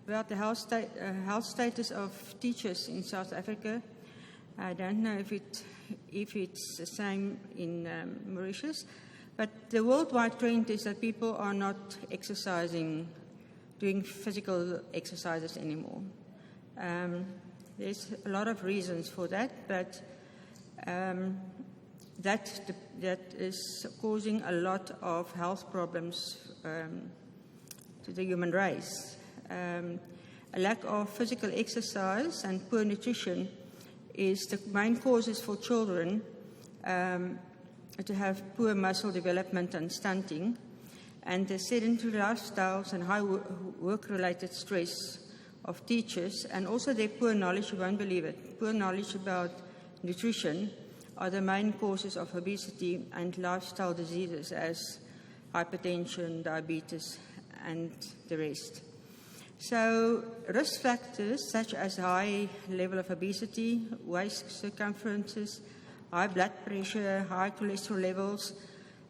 about the health status of teachers in South Africa, I don't know if it's the same in Mauritius, but the worldwide trend is that people are not doing physical exercises anymore. There's a lot of reasons for that, but that is causing a lot of health problems to the human race. A lack of physical exercise and poor nutrition is the main causes for children to have poor muscle development and stunting, and the sedentary lifestyles and high work-related stress of teachers, and also their poor knowledge, you won't believe it, poor knowledge about nutrition are the main causes of obesity and lifestyle diseases as hypertension, diabetes, and the rest. So risk factors such as high level of obesity, waist circumferences, high blood pressure, high cholesterol levels,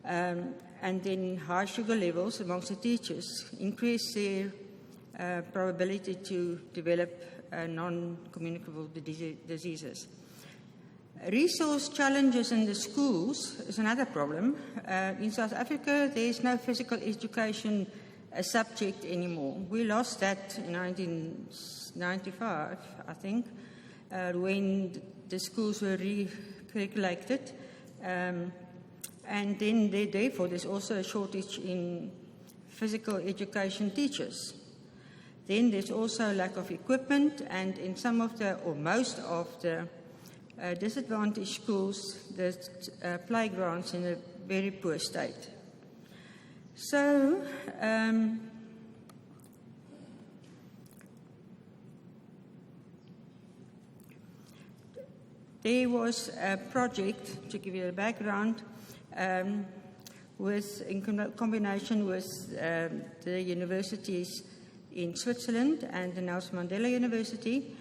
and then high sugar levels amongst the teachers increase their probability to develop non-communicable diseases. Resource challenges in the schools is another problem. In South Africa, there is no physical education subject anymore. We lost that in 1995, I think, when the schools were regulated. And then, therefore, there's also a shortage in physical education teachers. Then there's also a lack of equipment, and in some of the, or most of the disadvantaged schools, the playgrounds in a very poor state. So, there was a project, to give you a background, in combination with the universities in Switzerland and the Nelson Mandela University,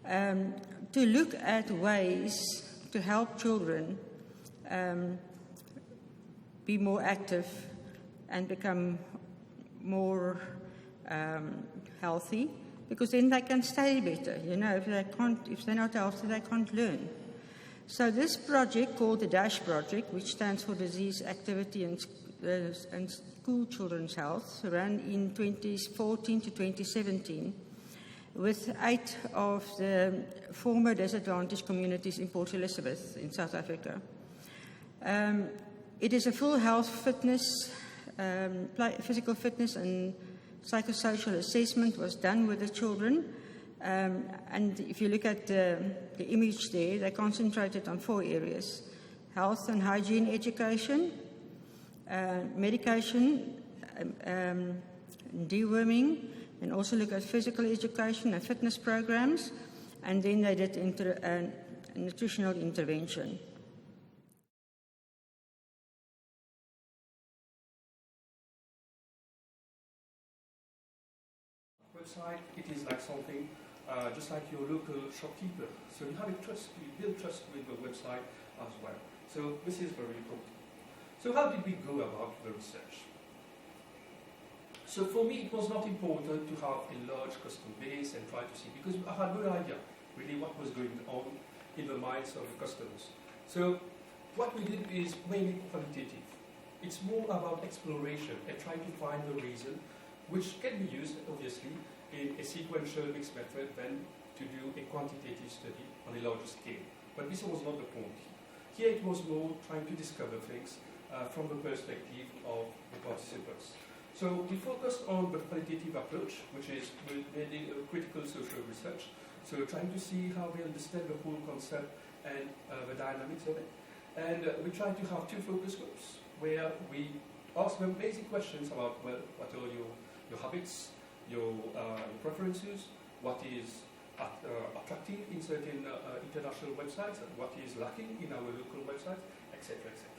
to look at ways to help children be more active and become more healthy, because then they can stay better. You know, if they're not healthy, they can't learn. So this project, called the DASH project, which stands for Disease, Activity and School Children's Health, ran in 2014 to 2017 with 8 of the former disadvantaged communities in Port Elizabeth in South Africa. It is a full health fitness, physical fitness and psychosocial assessment was done with the children. And if you look at the image there, they concentrated on 4 areas: health and hygiene education, medication, deworming, and also look at physical education and fitness programs, and then they did nutritional intervention.
Website, it is like something just like your local shopkeeper. So you have a trust, you build trust with the website as well.
So this is very important. So how did we go about the research? So for me, it was not important to have a large customer base and try to see, because I had no idea really what was going on in the minds of the customers. So what we did is mainly qualitative. It's more about exploration and trying to find the reason, which can be used, obviously, in a sequential mixed method than to do a quantitative study on a larger scale. But this was not the point. Here it was more trying to discover things from the perspective of the participants. So we focused on the qualitative approach, which is really critical social research. So trying to see how we understand the whole concept and the dynamics of it. And we tried to have two focus groups where we ask them basic questions about, well, what are your habits, your preferences, what is attractive in certain international websites, and what is lacking in our local websites, etc., etc.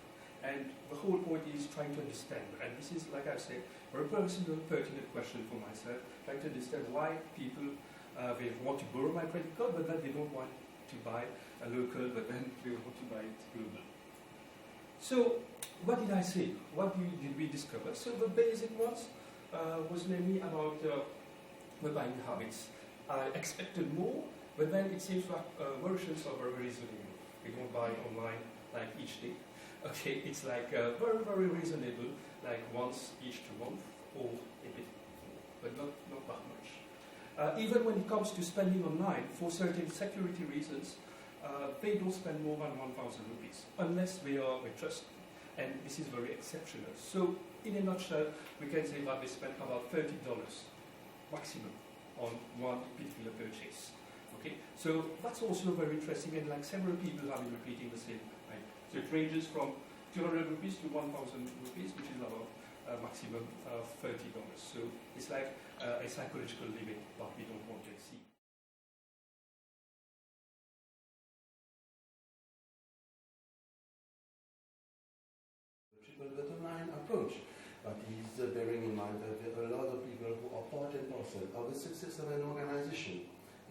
And the whole point is trying to understand, and this is, like I said, a very personal, pertinent question for myself, trying to understand why people they want to borrow my credit card, but then they don't want to buy a local, but then they want to buy it global. So, what did I say? What did we discover? So the basic ones was mainly about the buying habits. I expected more, but then it seems like Mauritians are very reasonable. We don't buy online like each day. Okay, it's like very, very reasonable, like once each 2 months or a bit more, but not that much. Even when it comes to spending online, for certain security reasons, they don't spend more than 1,000 rupees, unless they trust. And this is very exceptional. So, in a nutshell, we can say that they spend about $30 maximum on one particular purchase. Okay, so that's also very interesting, and like several people have been repeating the same. Right? So it ranges from 200 rupees to 1,000 rupees, which is about maximum $30. So it's like a psychological limit that we don't want to exceed.
Bottom line approach, but he's bearing in mind that there are a lot of people who are part and parcel of the success of an organization.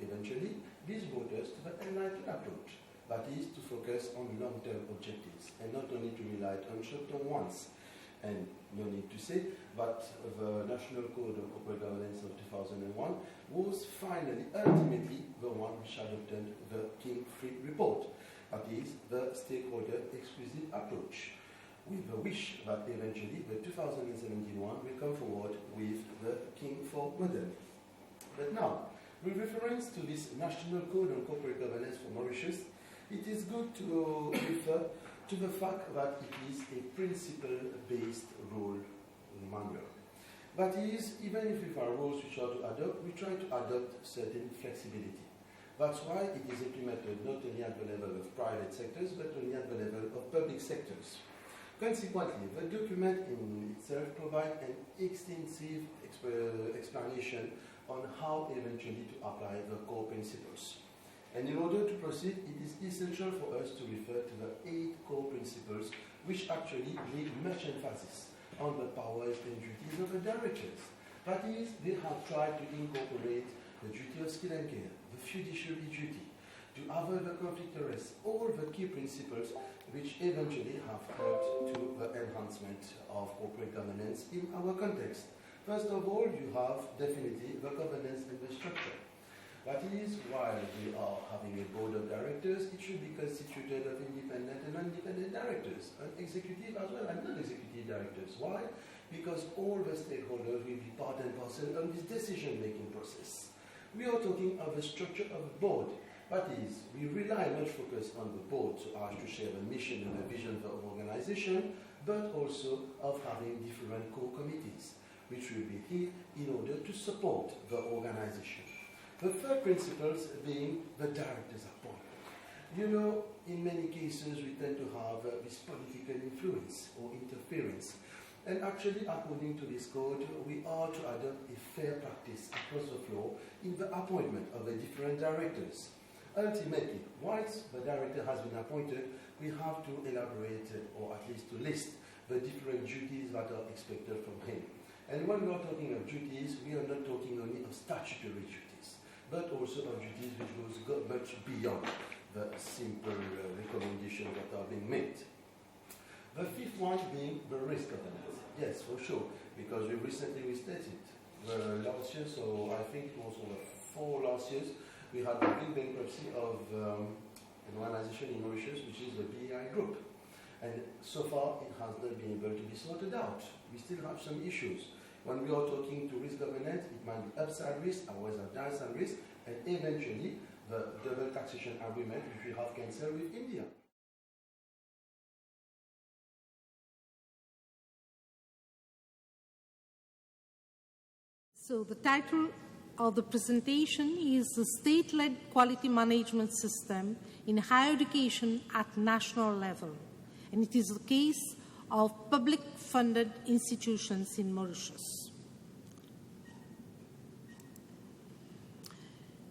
Eventually, this brought us to the enlightened approach, that is to focus on long-term objectives and not only to rely on short-term ones. And no need to say, but the National Code of Corporate Governance of 2001 was finally, ultimately, the one which adopted the King-Free report, that is the stakeholder exclusive approach, with the wish that eventually the 2017 one will come forward with the King-4 model. But now, with reference to this National Code on Corporate Governance for Mauritius, it is good to refer to the fact that it is a principle-based rule manual. That is, even if we have rules which are to adopt, we try to adopt certain flexibility. That's why it is implemented not only at the level of private sectors, but only at the level of public sectors. Consequently, the document in itself provides an extensive explanation on how eventually to apply the core principles. And in order to proceed, it is essential for us to refer to the 8 core principles which actually lay much emphasis on the powers and duties of the directors. That is, they have tried to incorporate the duty of skill and care, the fiduciary duty, to avoid the conflict of interest, all the key principles which eventually have helped to the enhancement of corporate governance in our context. First of all, you have definitely the governance and the structure. That is, while we are having a board of directors, it should be constituted of independent and non-independent directors, and executive as well and non-executive directors. Why? Because all the stakeholders will be part and parcel of this decision-making process. We are talking of the structure of the board. That is, we rely not focus on the board so as to share the mission and the vision of the organization, but also of having different core committees, which will be here in order to support the organization. The third principle being the director's appointment. You know, in many cases we tend to have this political influence or interference. And actually, according to this code, we are to adopt a fair practice across the floor in the appointment of the different directors. Ultimately, once the director has been appointed, we have to elaborate or at least to list the different duties that are expected from him. And when we are talking of duties, we are not talking only of statutory duties, but also of duties which goes much beyond the simple recommendations that are being made. The fifth one being the risk governance. Yes, for sure, because we recently restated the last year, so I think it was over 4 last years, we had a big bankruptcy of an organization in Mauritius, which is the BEI group. And so far, it has not been able to be sorted out. We still have some issues. When we are talking to risk governance, it might be upside risk, or downside risk, and eventually the double taxation agreement which we have cancelled with India.
So the title of the presentation is the State-Led Quality Management System in Higher Education at National Level. And it is the case of public-funded institutions in Mauritius.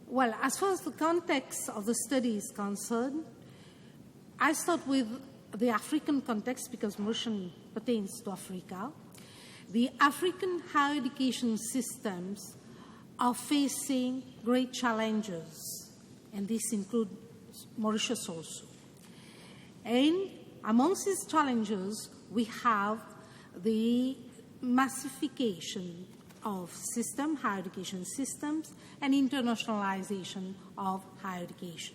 Well, as far as the context of the study is concerned, I start with the African context because Mauritius pertains to Africa. The African higher education systems are facing great challenges, and this includes Mauritius also. And amongst these challenges, we have the massification of higher education systems and internationalization of higher education.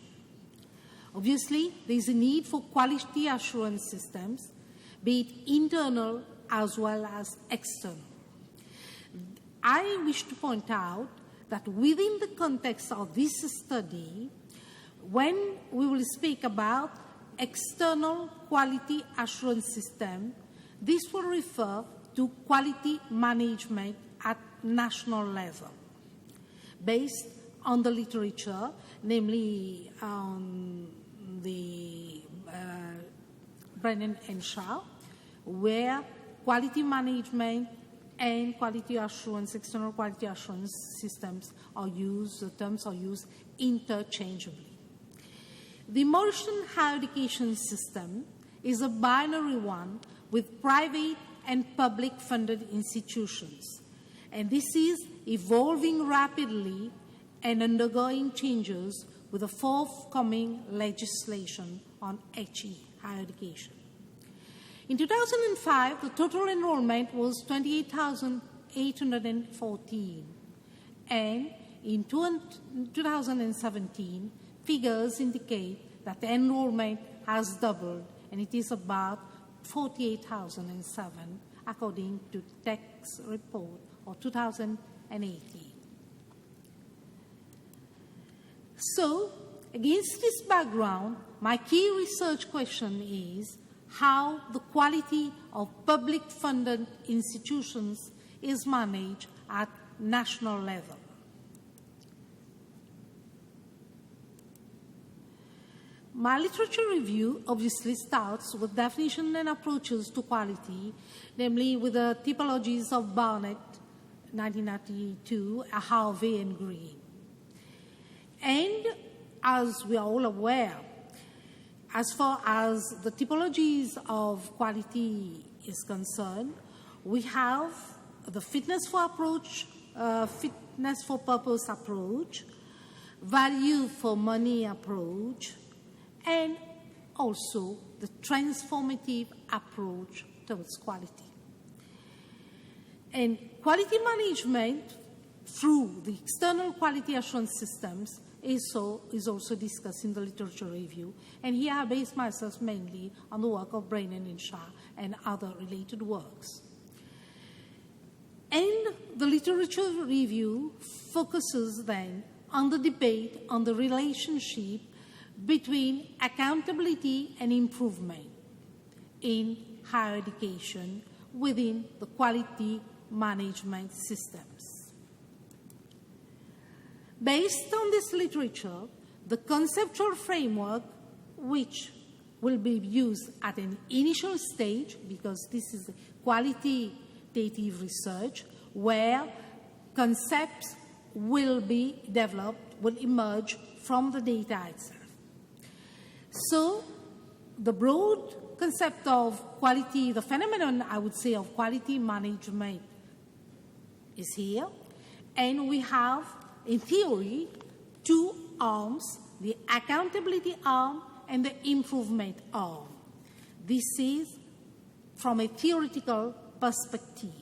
Obviously, there is a need for quality assurance systems, be it internal as well as external. I wish to point out that within the context of this study, when we will speak about external quality assurance system, this will refer to quality management at national level, based on the literature, namely the Brennan and Shaw, where quality management and quality assurance, external quality assurance systems are used, the terms are used interchangeably. The Mauritian higher education system is a binary one with private and public funded institutions. And this is evolving rapidly and undergoing changes with the forthcoming legislation on HE, higher education. In 2005, the total enrollment was 28,814. And in 2017, figures indicate that the enrollment has doubled, and it is about 48,007, according to TEC's report of 2018. So, against this background, my key research question is how the quality of public-funded institutions is managed at national level. My literature review obviously starts with definition and approaches to quality, namely with the typologies of Barnett, 1992, Harvey, and Green. And as we are all aware, as far as the typologies of quality is concerned, we have the fitness for purpose approach, value for money approach, and also the transformative approach towards quality. And quality management through the external quality assurance systems is also discussed in the literature review. And here I base myself mainly on the work of Brennan and Shah and other related works. And the literature review focuses then on the debate on the relationship between accountability and improvement in higher education within the quality management systems. Based on this literature, the conceptual framework, which will be used at an initial stage, because this is qualitative research, where concepts will be developed, will emerge from the data itself. So, the broad concept of quality, the phenomenon, I would say, of quality management is here, and we have, in theory, two arms, the accountability arm and the improvement arm. This is from a theoretical perspective.